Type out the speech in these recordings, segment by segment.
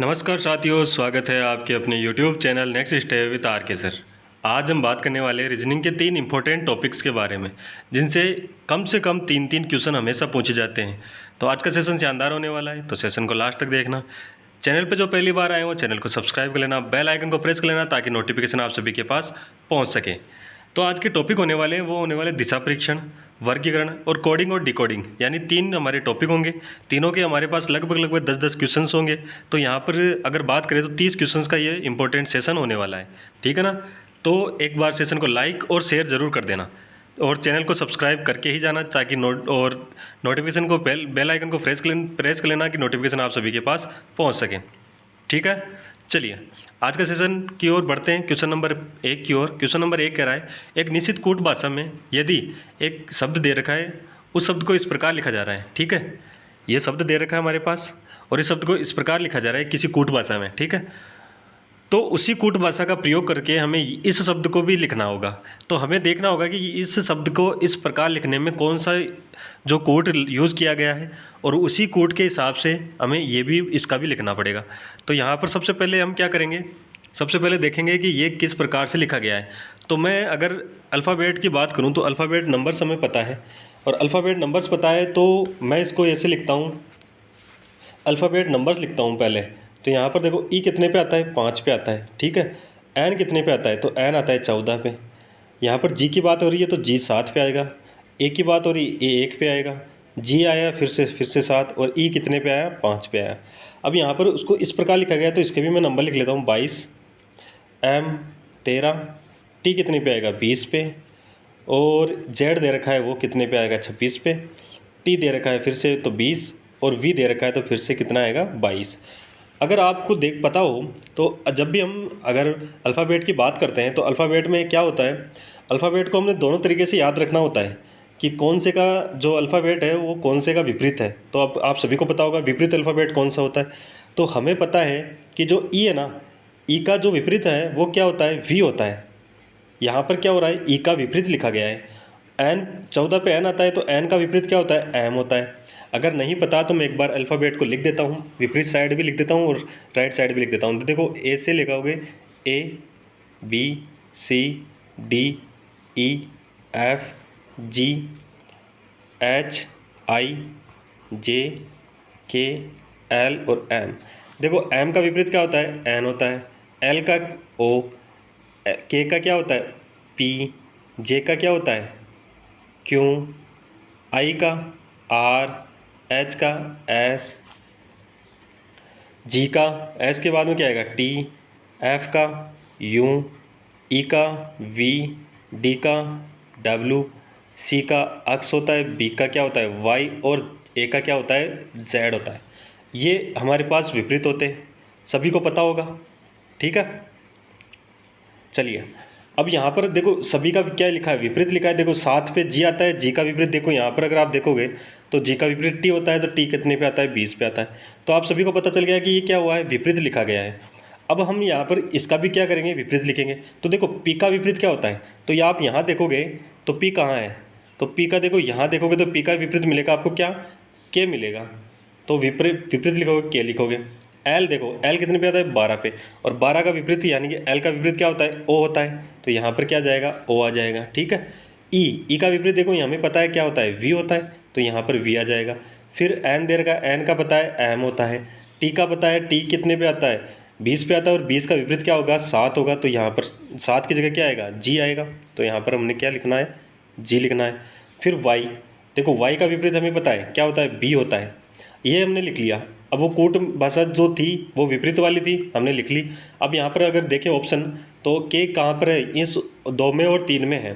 नमस्कार साथियों, स्वागत है आपके अपने YouTube channel next step with R K sir. आज हम बात करने वाले हैं रीजनिंग के 3 इंपॉर्टेंट टॉपिक्स के बारे में, जिनसे कम से कम 3-3 क्वेश्चन हमेशा पूछे जाते हैं। तो आज का सेशन शानदार होने वाला है, तो सेशन को लास्ट तक देखना। चैनल पर जो पहली बार आए हो चैनल को सब्सक्राइब कर लेना, बेल आइकन को प्रेस कर लेना ताकि नोटिफिकेशन आप सभी के पास पहुँच सके। तो आज के टॉपिक होने वाले हैं वो होने वाले दिशा परीक्षण, वर्गीकरण और कोडिंग और डिकोडिंग, यानी 3 हमारे टॉपिक होंगे। तीनों के हमारे पास लगभग 10-10 क्वेश्चंस होंगे। तो यहाँ पर अगर बात करें तो 30 क्वेश्चंस का ये इंपॉर्टेंट सेशन होने वाला है, ठीक है ना। तो एक बार सेशन को लाइक और शेयर ज़रूर कर देना और चैनल को सब्सक्राइब करके ही जाना ताकि नोटिफिकेशन को बेल आइकन को प्रेस कर लेना कि नोटिफिकेशन आप सभी के पास पहुँच सके, ठीक है। चलिए आज का सेशन की ओर बढ़ते हैं। क्वेश्चन नंबर 1 की ओर। क्वेश्चन नंबर 1 कह रहा है, एक निश्चित कूट भाषा में यदि एक शब्द दे रखा है, उस शब्द को इस प्रकार लिखा जा रहा है, ठीक है। ये शब्द दे रखा है हमारे पास और इस शब्द को इस प्रकार लिखा जा रहा है किसी कूट भाषा में, ठीक है। तो उसी कूट भाषा का प्रयोग करके हमें इस शब्द को भी लिखना होगा। तो हमें देखना होगा कि इस शब्द को इस प्रकार लिखने में कौन सा जो कूट यूज़ किया गया है और उसी कूट के हिसाब से हमें ये भी इसका भी लिखना पड़ेगा। तो यहाँ पर सबसे पहले हम क्या करेंगे, सबसे पहले देखेंगे कि ये किस प्रकार से लिखा गया है। तो मैं अगर अल्फ़ाबेट की बात करूँ तो अल्फ़ाबेट नंबर्स हमें पता है और अल्फ़ाबेट नंबर्स पता है, तो मैं इसको ऐसे लिखता हूँ, अल्फ़ाबेट नंबर्स लिखता हूँ पहले। तो यहाँ पर देखो ई कितने पे आता है, 5 पे आता है, ठीक है। एन कितने पे आता है, तो एन आता है 14 पे। यहाँ पर जी की बात हो रही है तो जी 7 पे आएगा। ए की बात हो रही है, ए 1 पे आएगा। जी आया फिर से 7 और ई कितने पे आया, 5 पे आया। अब यहाँ पर उसको इस प्रकार लिखा गया तो इसके भी मैं नंबर लिख लेता हूँ, 22, एम 13, टी कितने पे आएगा, 20 पे, और जेड दे रखा है वो कितने पे आएगा, 26 पे। टी दे रखा है फिर से तो 20 और वी दे रखा है तो फिर से कितना आएगा, 22। अगर आपको पता हो तो जब भी हम अगर अल्फ़ाबेट की बात करते हैं तो अल्फ़ाबेट में क्या होता है, अल्फ़ाबेट को हमने दोनों तरीके से याद रखना होता है कि कौन से का जो अल्फ़ाबेट है वो कौन से का विपरीत है। तो अब आप सभी को पता होगा विपरीत अल्फ़ाबेट कौन सा होता है। तो हमें पता है कि जो ई है ना, ई का जो विपरीत है वो क्या होता है, वी होता है। यहाँ पर क्या हो रहा है, ई का विपरीत लिखा गया है। एन 14 पे एन आता है तो एन का विपरीत क्या होता है, एम होता है। अगर नहीं पता तो मैं एक बार अल्फ़ाबेट को लिख देता हूँ, विपरीत साइड भी लिख देता हूँ और राइट साइड भी लिख देता हूँ। तो देखो ए से लिखोगे ए, बी, सी, डी, ई, एफ, जी, एच, आई, जे, के, एल और एम। देखो एम का विपरीत क्या होता है, एन होता है। एल का ओ, के का क्या होता है, पी, जे का क्या होता है, क्यू, आई का आर, एच का एस, जी का एस के बाद में क्या आएगा, टी, एफ का यू, ई का वी, डी का डब्ल्यू, सी का एक्स होता है, बी का क्या होता है, वाई और ए का क्या होता है, जेड होता है। ये हमारे पास विपरीत होते हैं, सभी को पता होगा, ठीक है। चलिए अब यहाँ पर देखो सभी का क्या लिखा है, विपरीत लिखा है। देखो 7 पे जी आता है, जी का विपरीत देखो यहाँ पर अगर आप देखोगे तो जी का विपरीत टी होता है, तो टी कितने पे आता है, 20 पे आता है। तो आप सभी को पता चल गया कि ये क्या हुआ है, विपरीत लिखा गया है। अब हम यहाँ पर इसका भी क्या करेंगे, विपरीत लिखेंगे। तो देखो पी का विपरीत क्या होता है, तो ये आप यहाँ देखोगे तो पी कहाँ है, तो पी का देखो यहाँ देखोगे तो पी का विपरीत मिलेगा आपको क्या, के मिलेगा। तो विपरीत लिखोगे, के लिखोगे। एल देखो एल कितने पे आता है, 12 पे, और 12 का विपरीत यानी कि एल का विपरीत क्या होता है, ओ होता है। तो यहाँ पर क्या जाएगा, ओ आ जाएगा, ठीक है। ई का विपरीत देखो हमें पता है क्या होता है, वी होता है, तो यहाँ पर वी आ जाएगा। फिर एन दे रखा है, एन का पता है एम होता है। टी का पता है, टी कितने पे आता है, 20 पे आता है, और 20 का विपरीत क्या होगा, 7 होगा। तो यहाँ पर 7 की जगह क्या आएगा, जी आएगा। तो यहाँ पर हमने क्या लिखना है, जी लिखना है। फिर वाई देखो, वाई का विपरीत हमें पता है क्या होता है, बी होता है। ये हमने लिख लिया। अब वो कूट भाषा जो थी वो विपरीत वाली थी, हमने लिख ली। अब यहाँ पर अगर देखें ऑप्शन तो के कहाँ पर है, इस 2 में और 3 में है।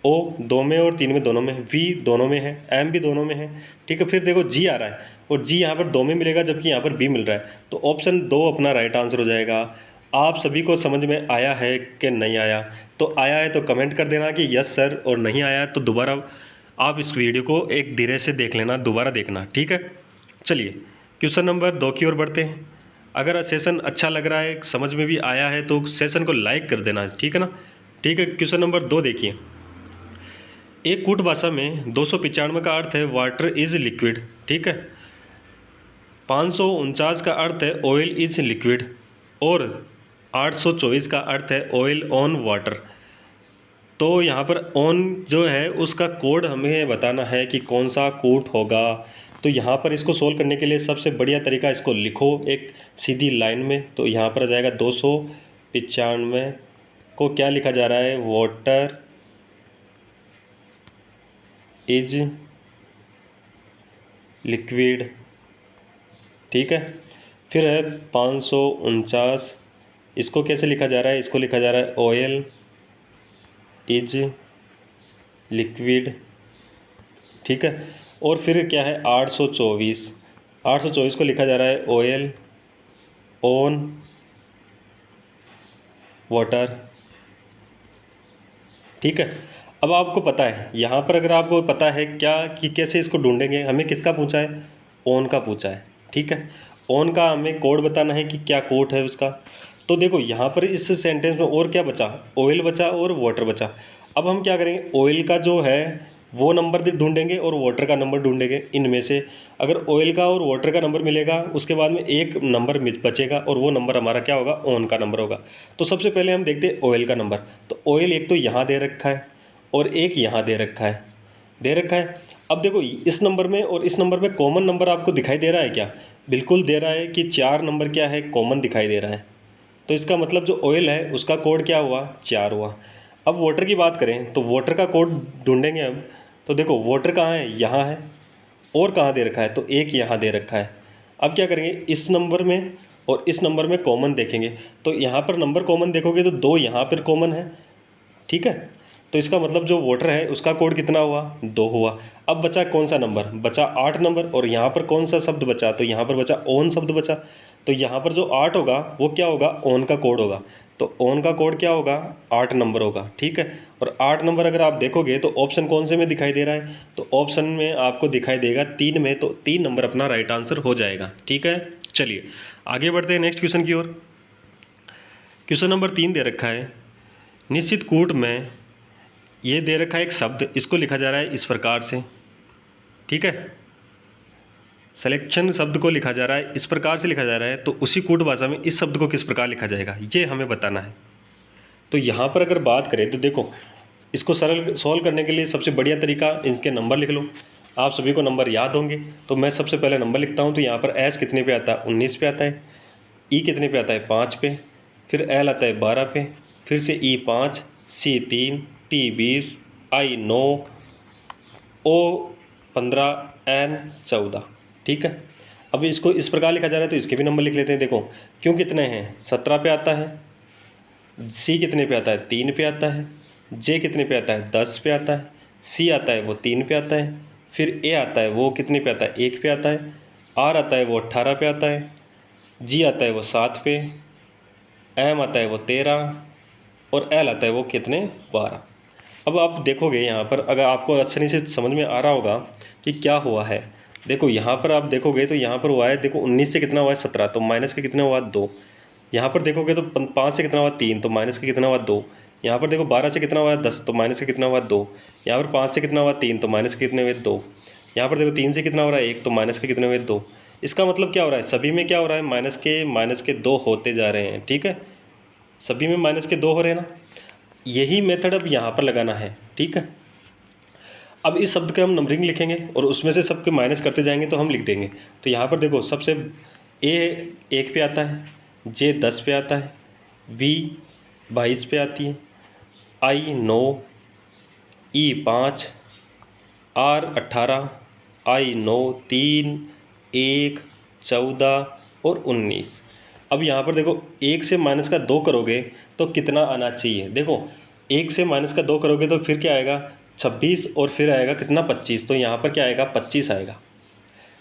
ओ 2 में और 3 में दोनों में है, वी दोनों में है, एम भी दोनों में है, ठीक है। फिर देखो जी आ रहा है और जी यहाँ पर 2 में मिलेगा जबकि यहाँ पर बी मिल रहा है, तो ऑप्शन 2 अपना राइट आंसर हो जाएगा। आप सभी को समझ में आया है कि नहीं आया, तो आया है तो कमेंट कर देना कि यस सर, और नहीं आया तो दोबारा आप इस वीडियो को एक धीरे से देख लेना, दोबारा देखना, ठीक है। चलिए क्वेश्चन नंबर 2 की ओर बढ़ते हैं। अगर सेशन अच्छा लग रहा है, समझ में भी आया है तो सेशन को लाइक कर देना, ठीक है ना। ठीक है, क्वेश्चन नंबर 2 देखिए। एक कूट भाषा में 295 का अर्थ है वाटर इज लिक्विड, ठीक है। 549 का अर्थ है ऑयल इज लिक्विड और 824 का अर्थ है ऑयल ऑन वाटर। तो यहाँ पर ऑन जो है उसका कोड हमें बताना है कि कौन सा कोड होगा। तो यहाँ पर इसको सोल्व करने के लिए सबसे बढ़िया तरीका, इसको लिखो एक सीधी लाइन में। तो यहाँ पर आ जाएगा 295 को क्या लिखा जा रहा है, वाटर इज लिक्विड, ठीक है। फिर है 549, इसको कैसे लिखा जा रहा है, इसको लिखा जा रहा है ऑयल इज लिक्विड, ठीक है। और फिर क्या है 824, 824 को लिखा जा रहा है ऑयल ऑन वाटर, ठीक है। अब आपको पता है यहाँ पर, अगर आपको पता है क्या कि कैसे इसको ढूंढेंगे, हमें किसका पूछा है, ऑन का पूछा है, ठीक है। ऑन का हमें कोड बताना है कि क्या कोड है उसका। तो देखो यहाँ पर इस सेंटेंस में और क्या बचा, ऑयल बचा और वाटर बचा। अब हम क्या करेंगे, ऑयल का जो है वो नंबर ढूंढेंगे और वाटर का नंबर ढूंढेंगे। इनमें से अगर ऑयल का और वाटर का नंबर मिलेगा, उसके बाद में एक नंबर बचेगा और वो नंबर हमारा क्या होगा, ऑन का नंबर होगा। तो सबसे पहले हम देखते हैं ऑयल का नंबर। तो ऑयल एक तो यहाँ दे रखा है और एक यहाँ दे रखा है, दे रखा है। अब देखो इस नंबर में और इस नंबर में कॉमन नंबर आपको दिखाई दे रहा है क्या, बिल्कुल दे रहा है कि 4 नंबर क्या है, कॉमन दिखाई दे रहा है। तो इसका मतलब जो ऑयल है उसका कोड क्या हुआ, 4 हुआ। अब वाटर की बात करें तो वाटर का कोड ढूंढेंगे हम। तो देखो वाटर कहाँ है, यहाँ है, और कहाँ दे रखा है, तो एक यहाँ दे रखा है। अब क्या करेंगे, इस नंबर में और इस नंबर में कॉमन देखेंगे। तो यहाँ पर नंबर कॉमन देखोगे तो 2 यहाँ पर कॉमन है, ठीक है। तो इसका मतलब जो वाटर है उसका कोड कितना हुआ, 2 हुआ। अब बचा कौन सा नंबर, बचा 8 नंबर। और यहाँ पर कौन सा शब्द बचा, तो यहाँ पर बचा ऑन शब्द बचा। तो यहाँ पर जो 8 होगा वो क्या होगा, ऑन का कोड होगा। तो ऑन का कोड क्या होगा, 8 नंबर होगा, ठीक है। और 8 नंबर अगर आप देखोगे तो ऑप्शन कौन से में दिखाई दे रहा है, तो ऑप्शन में आपको दिखाई देगा 3 में। तो 3 नंबर अपना राइट आंसर हो जाएगा, ठीक है। चलिए आगे बढ़ते हैं नेक्स्ट क्वेश्चन की ओर। क्वेश्चन नंबर 3 दे रखा है, निश्चित कूट में ये दे रखा है एक शब्द, इसको लिखा जा रहा है इस प्रकार से, ठीक है। सिलेक्शन शब्द को लिखा जा रहा है इस प्रकार से लिखा जा रहा है। तो उसी कूट भाषा में इस शब्द को किस प्रकार लिखा जाएगा, ये हमें बताना है। तो यहाँ पर अगर बात करें तो देखो इसको सरल सॉल्व करने के लिए सबसे बढ़िया तरीका, इनके नंबर लिख लो। आप सभी को नंबर याद होंगे। तो मैं सबसे पहले नंबर लिखता हूँ। तो यहाँ पर एस कितने पे आता है, 19 पे आता है। ई कितने पे आता है, 5 पे। फिर एल आता है 12 पे। फिर से ई 5, सी 3, टी 20, आई 9, ओ 15, एन 14, ठीक है। अब इसको इस प्रकार लिखा जा रहा है तो इसके भी नंबर लिख लेते हैं। देखो क्यों कितने हैं, 17 पे आता है। सी कितने पे आता है, 3 पे आता है। जे कितने पे आता है, 10 पे आता है। सी आता है वो 3 पे आता है। फिर ए आता है वो कितने पे आता है, 1 पे आता है। आर आता है वो 18 पे आता है। जी आता है वो 7 पे। एम आता है वो 13 और एल आता है वो कितने, 12। अब आप देखोगे यहाँ पर, अगर आपको आसानी से समझ में आ रहा होगा कि क्या हुआ है। देखो यहाँ पर आप देखोगे तो यहाँ पर हुआ है, देखो 19 से कितना हुआ है, 17। तो माइनस के कितना हुआ, 2। यहाँ पर देखोगे तो 5 से कितना हुआ, 3। तो माइनस के कितना हुआ, 2। यहाँ पर देखो 12 से कितना हुआ, 10। तो माइनस के कितना हुआ, 2। यहाँ पर 5 से कितना हुआ, 3। तो माइनस के कितने हुए, 2। यहाँ पर देखो 3 से कितना हो रहा है, 1। तो माइनस के कितने हुए, 2। इसका मतलब क्या हो रहा है, सभी में क्या हो रहा है, माइनस के 2 होते जा रहे हैं, ठीक है। सभी में माइनस के 2 हो रहे हैं ना। यही मेथड अब यहाँ पर लगाना है, ठीक है। अब इस शब्द के हम नंबरिंग लिखेंगे और उसमें से सबके माइनस करते जाएंगे तो हम लिख देंगे। तो यहाँ पर देखो सबसे ए 1 पे आता है, जे 10 पे आता है, वी 22 पे आती है, आई 9, ई 5, आर 18, आई 9, 3, 1, 14 और 19। अब यहाँ पर देखो 1 से माइनस का 2 करोगे तो कितना आना चाहिए। देखो 1 से माइनस का 2 करोगे तो फिर क्या आएगा, 26 और फिर आएगा कितना, 25। तो यहाँ पर क्या आएगा, 25 आएगा।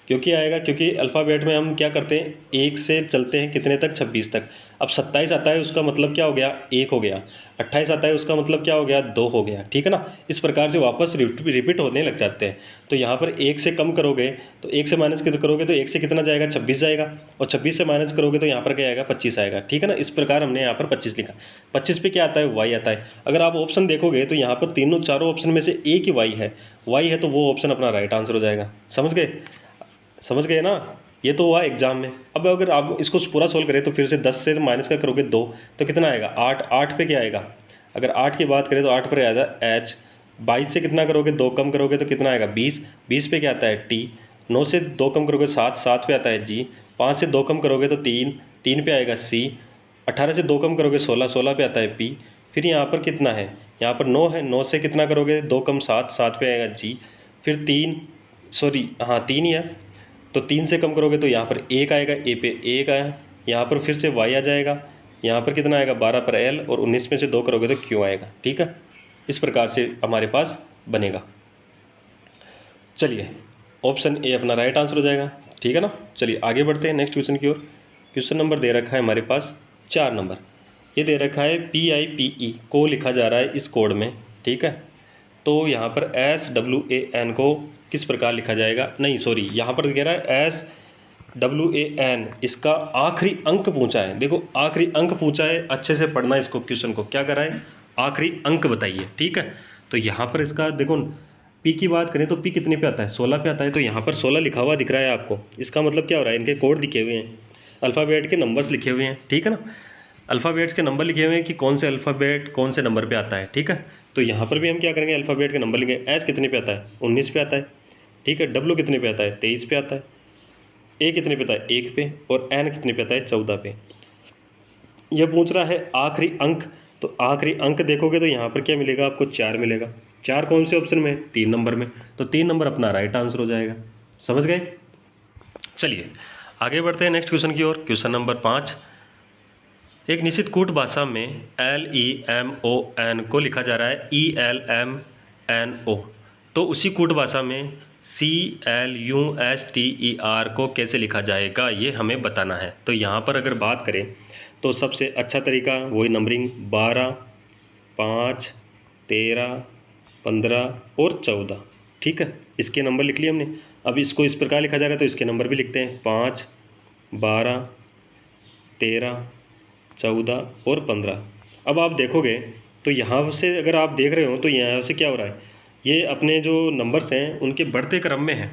क्योंकि आएगा, क्योंकि अल्फ़ाबेट में हम क्या करते हैं, 1 से चलते हैं कितने तक, 26 तक। अब 27 आता है उसका मतलब क्या हो गया, 1 हो गया। 28 आता है उसका मतलब क्या हो गया, 2 हो गया, ठीक है ना। इस प्रकार से वापस रिपीट होने लग जाते हैं। तो यहाँ पर 1 से कम करोगे तो 1 से माइनस करोगे तो 1 से कितना जाएगा, 26 जाएगा। और 26 से माइनस करोगे तो यहाँ पर क्या आएगा, 25 आएगा, ठीक है ना। इस प्रकार हमने यहाँ पर 25 लिखा। 25 पे क्या आता है, वाई आता है। अगर आप ऑप्शन देखोगे तो यहाँ पर तीनों चारों ऑप्शन में से एक ही वाई है। वाई है तो वो ऑप्शन अपना राइट आंसर हो जाएगा। समझ गए, समझ गए ना। ये तो हुआ एग्जाम में। अब अगर आप इसको पूरा सोल्व करें तो फिर से 10 से माइनस का करोगे 2 तो कितना आएगा 8। 8 पे क्या आएगा, अगर 8 की बात करें तो 8 पर आएगा एच। 22 से कितना करोगे 2 कम करोगे तो कितना आएगा 20। 20 पे क्या आता है टी। 9 से 2 कम करोगे 7। 7 पे आता है जी। 5 से 2 कम करोगे तो 3। 3 पे आएगा सी। 18 से 2 कम करोगे 16। 16 पे आता है पी। फिर यहाँ पर कितना है, यहाँ पर 9 है। 9 से कितना करोगे 2 कम 7। 7 पे आएगा जी। फिर 3, सॉरी हाँ 3 ही है, तो 3 से कम करोगे तो यहाँ पर 1 आएगा, ए पे 1 आया। यहाँ पर फिर से वाई आ जाएगा। यहाँ पर कितना आएगा 12 पर एल, और 19 में से 2 करोगे तो क्यू आएगा। ठीक है, इस प्रकार से हमारे पास बनेगा। चलिए ऑप्शन ए अपना राइट आंसर हो जाएगा। ठीक है ना। चलिए आगे बढ़ते हैं नेक्स्ट क्वेश्चन की ओर। क्वेश्चन नंबर दे रखा है हमारे पास 4 नंबर। ये दे रखा है PIPE को लिखा जा रहा है इस कोड में। ठीक है, तो यहाँ पर SWAN को किस प्रकार लिखा जाएगा, नहीं सॉरी यहाँ पर कह रहा है SWAN, इसका आखिरी अंक पूछा है। देखो आखिरी अंक पूछा है, अच्छे से पढ़ना इसको, क्वेश्चन को क्या करा है आखिरी अंक बताइए। ठीक है, तो यहाँ पर इसका देखो पी की बात करें तो पी कितने पे आता है 16 पे आता है, तो यहाँ पर 16 लिखा हुआ दिख रहा है आपको। इसका मतलब क्या हो रहा है, इनके कोड लिखे हुए हैं, अल्फ़ाबेट के नंबर्स लिखे हुए हैं। ठीक है ना, अल्फ़ाबेट्स के नंबर लिखे हुए हैं कि कौन से अल्फ़ाबेट कौन से नंबर पे आता है। ठीक है, तो यहाँ पर भी हम क्या करेंगे अल्फ़ाबेट के नंबर लिखेंगे। एस कितने पे आता है 19 पे आता है। ठीक है, डब्ल्यू कितने पे आता है 23 पे आता है। ए कितने पे आता है 1 पे, और एन कितने पे आता है 14 पे। यह पूछ रहा है आखिरी अंक, तो आखिरी अंक देखोगे तो यहाँ पर क्या मिलेगा आपको 4 मिलेगा। 4 कौन से ऑप्शन में 3 नंबर में, तो 3 नंबर अपना राइट आंसर हो जाएगा। समझ गए। चलिए आगे बढ़ते हैं नेक्स्ट क्वेश्चन की ओर। Question number 5। एक निश्चित कूट भाषा में LEMON को लिखा जा रहा है ELMNO, तो उसी कूट भाषा में CLUSTER को कैसे लिखा जाएगा ये हमें बताना है। तो यहाँ पर अगर बात करें तो सबसे अच्छा तरीका वही नंबरिंग 12, 5, 13, 15 और 14। ठीक है, इसके नंबर लिख लिए हमने। अब इसको इस प्रकार लिखा जा रहा है तो इसके नंबर भी लिखते हैं 5, 12, 13, 14 और 15। अब आप देखोगे तो यहाँ से अगर आप देख रहे हो तो यहाँ से क्या हो रहा है, ये अपने जो नंबर्स हैं उनके बढ़ते क्रम में हैं।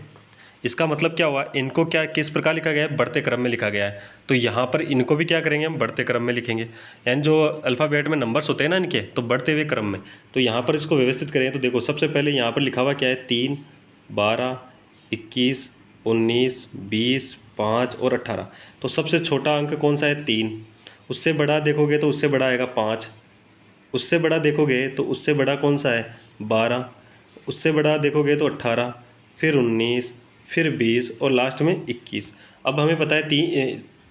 इसका मतलब क्या हुआ, इनको क्या किस प्रकार लिखा गया है बढ़ते क्रम में लिखा गया है। तो यहाँ पर इनको भी क्या करेंगे हम बढ़ते क्रम में लिखेंगे, यानी जो अल्फ़ाबेट में नंबर्स होते हैं ना इनके, तो बढ़ते हुए क्रम में। तो यहाँ पर इसको व्यवस्थित करें तो देखो सबसे पहले यहाँ पर लिखा हुआ क्या है 3, 12, 21, 19, 20, 5 और 18। तो सबसे छोटा अंक कौन सा है 3। उससे बड़ा देखोगे तो उससे बड़ा आएगा 5। उससे बड़ा देखोगे तो उससे बड़ा कौन सा है 12। उससे बड़ा देखोगे तो 18, फिर 19, फिर 20 और लास्ट में 21। अब हमें पता है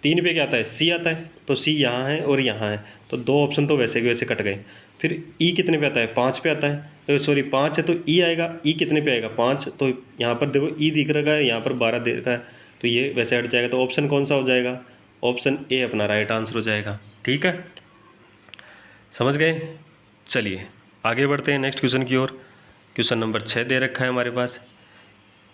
3 पे क्या आता है सी आता है, तो सी यहाँ है और यहाँ है, तो 2 ऑप्शन तो वैसे के वैसे कट गए। फिर ई कितने पे आता है 5 पे आता है, सॉरी 5 है तो ई आएगा। ई कितने पे आएगा 5, तो यहाँ पर देखो ई दिख रहा है, यहाँ पर 12 दिख रहा है, तो ये वैसे हट जाएगा। तो ऑप्शन कौन सा हो जाएगा, ऑप्शन ए अपना राइट आंसर हो जाएगा। ठीक है, समझ गए। चलिए आगे बढ़ते हैं नेक्स्ट क्वेश्चन की ओर। क्वेश्चन नंबर 6 दे रखा है हमारे पास।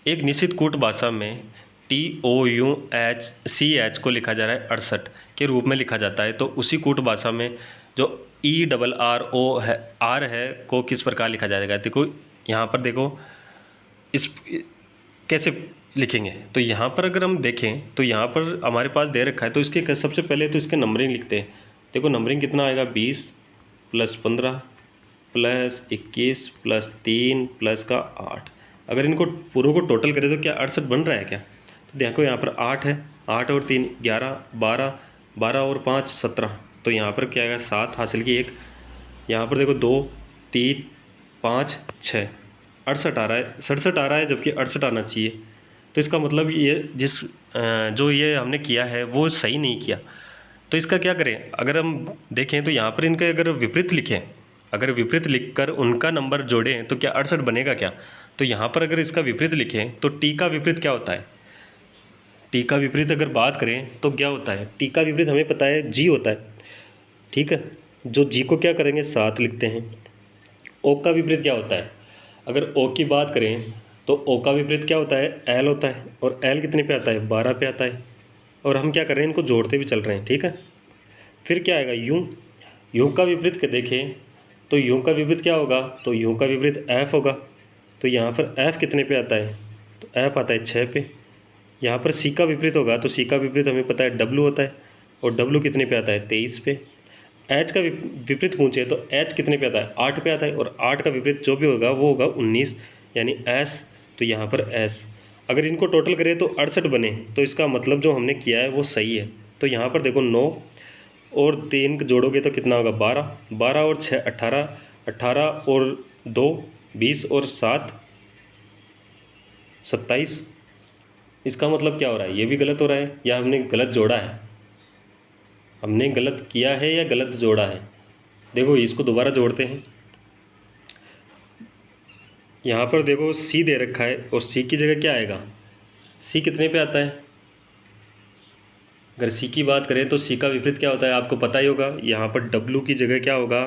एक निश्चित कूट भाषा में TOUCH को लिखा जा रहा है 68 के रूप में लिखा जाता है, तो उसी कूट भाषा में जो ERRO है आर है को किस प्रकार लिखा जाएगा। देखो यहाँ पर देखो इस कैसे लिखेंगे, तो यहाँ पर अगर हम देखें तो यहाँ पर हमारे पास दे रखा है, तो इसके सबसे पहले तो इसके नंबरिंग लिखते हैं। देखो नंबरिंग कितना आएगा 20 + 15 + 21 + 3 + का 8। अगर इनको पूरों को टोटल करें तो क्या 68 बन रहा है क्या, तो देखो यहाँ पर 8 है, 8 और 3 11, 12, 12 और 5 17, तो यहाँ पर क्या आएगा 7 हासिल की 1। यहाँ पर देखो 2, 3, 5, 6, 68 आ रहा है, 67 आ रहा है, जबकि 68 आना चाहिए। तो इसका मतलब ये जो ये हमने किया है वो सही नहीं किया। तो इसका क्या करें, अगर हम देखें तो यहाँ पर इनके अगर विपरीत लिखें, अगर विपरीत लिखकर उनका नंबर जोड़ें तो क्या 68 बनेगा क्या। तो यहाँ पर अगर इसका विपरीत लिखें तो टी का विपरीत क्या होता है, टी का विपरीत अगर बात करें तो क्या होता है, टी का विपरीत हमें पता है जी होता है। ठीक है, जो जी को क्या करेंगे 7 लिखते हैं। ओ का विपरीत क्या होता है, अगर ओ की बात करें तो ओ का विपरीत क्या होता है एल होता है, और एल कितने पे आता है 12 पे आता है, और हम क्या कर रहे हैं इनको जोड़ते भी चल रहे हैं। ठीक है, फिर क्या आएगा यू। यू का विपरीत के देखें तो यू का विपरीत क्या होगा, तो यू का विपरीत एफ होगा। तो यहाँ पर एफ कितने पे आता है, तो एफ आता है 6 पे। यहाँ पर सी का विपरीत होगा तो सी का विपरीत हमें पता है डब्लू होता है, और डब्लू कितने पे आता है 23 पे। एच का विपरीत पूछे तो एच कितने पे आता है 8 पे आता है, और 8 का विपरीत जो भी होगा वो होगा 19, यानी एस। तो यहाँ पर एस, अगर इनको टोटल करें तो 68 बने, तो इसका मतलब जो हमने किया है वो सही है। तो यहाँ पर देखो 9 और 3 जोड़ोगे तो कितना होगा 12, 12 और 6 18, 18 और 2 20 और 7 27। इसका मतलब क्या हो रहा है, ये भी गलत हो रहा है या हमने गलत जोड़ा है, हमने गलत किया है या गलत जोड़ा है। देखो इसको दोबारा जोड़ते हैं। यहाँ पर देखो सी दे रखा है और सी की जगह क्या आएगा, सी कितने पे आता है। अगर सी की बात करें तो सी का विपरीत क्या होता है आपको पता ही होगा। यहाँ पर डब्लू की जगह क्या होगा,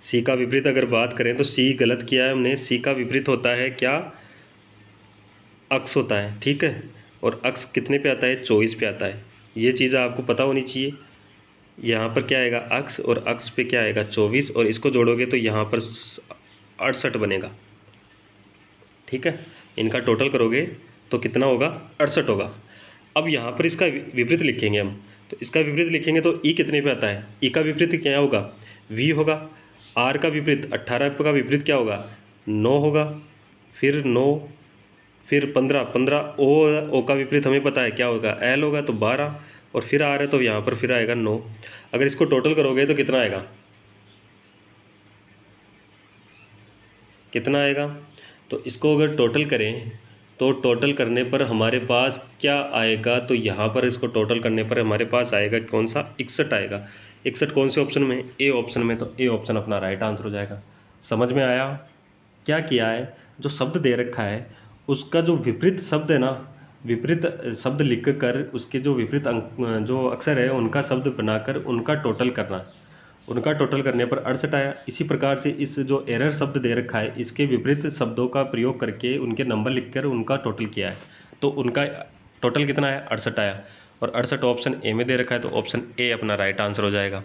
सी का विपरीत अगर बात करें तो सी गलत किया है हमने। सी का विपरीत होता है क्या, अक्स होता है, ठीक है। और अक्स कितने पे आता है 24 पे आता है, ये चीज़ आपको पता होनी चाहिए। यहाँ पर क्या आएगा अक्स, और अक्स पे क्या आएगा 24, और इसको जोड़ोगे तो यहाँ पर 68 बनेगा, ठीक है। इनका टोटल करोगे तो कितना होगा 68 होगा। अब यहाँ पर इसका विपरीत लिखेंगे हम, तो इसका विपरीत लिखेंगे तो ई कितने पे आता है, ई का विपरीत क्या होगा वी होगा। आर का विपरीत 18 का विपरीत क्या होगा 9 होगा, फिर 9, फिर 15, 15 ओ का विपरीत हमें पता है क्या होगा एल होगा, तो 12, और फिर आर है तो यहाँ पर फिर आएगा 9। अगर इसको टोटल करोगे तो कितना आएगा, कितना आएगा। तो इसको अगर टोटल करें तो टोटल करने पर हमारे पास क्या आएगा, तो यहाँ पर इसको टोटल करने पर हमारे पास आएगा कौन सा 61 आएगा। 61 कौन से ऑप्शन में, ए ऑप्शन में, तो ए ऑप्शन अपना राइट आंसर हो जाएगा। समझ में आया क्या किया है, जो शब्द दे रखा है उसका जो विपरीत शब्द है ना, विपरीत शब्द लिख कर उसके जो विपरीत अंक जो अक्षर है उनका शब्द बनाकर उनका टोटल करना, उनका टोटल करने पर 68 आया। इसी प्रकार से इस जो एरर शब्द दे रखा है इसके विपरीत शब्दों का प्रयोग करके उनके नंबर लिखकर उनका टोटल किया है, तो उनका टोटल कितना है 68 आया। और 68 ऑप्शन ए में दे रखा है, तो ऑप्शन ए अपना राइट आंसर हो जाएगा।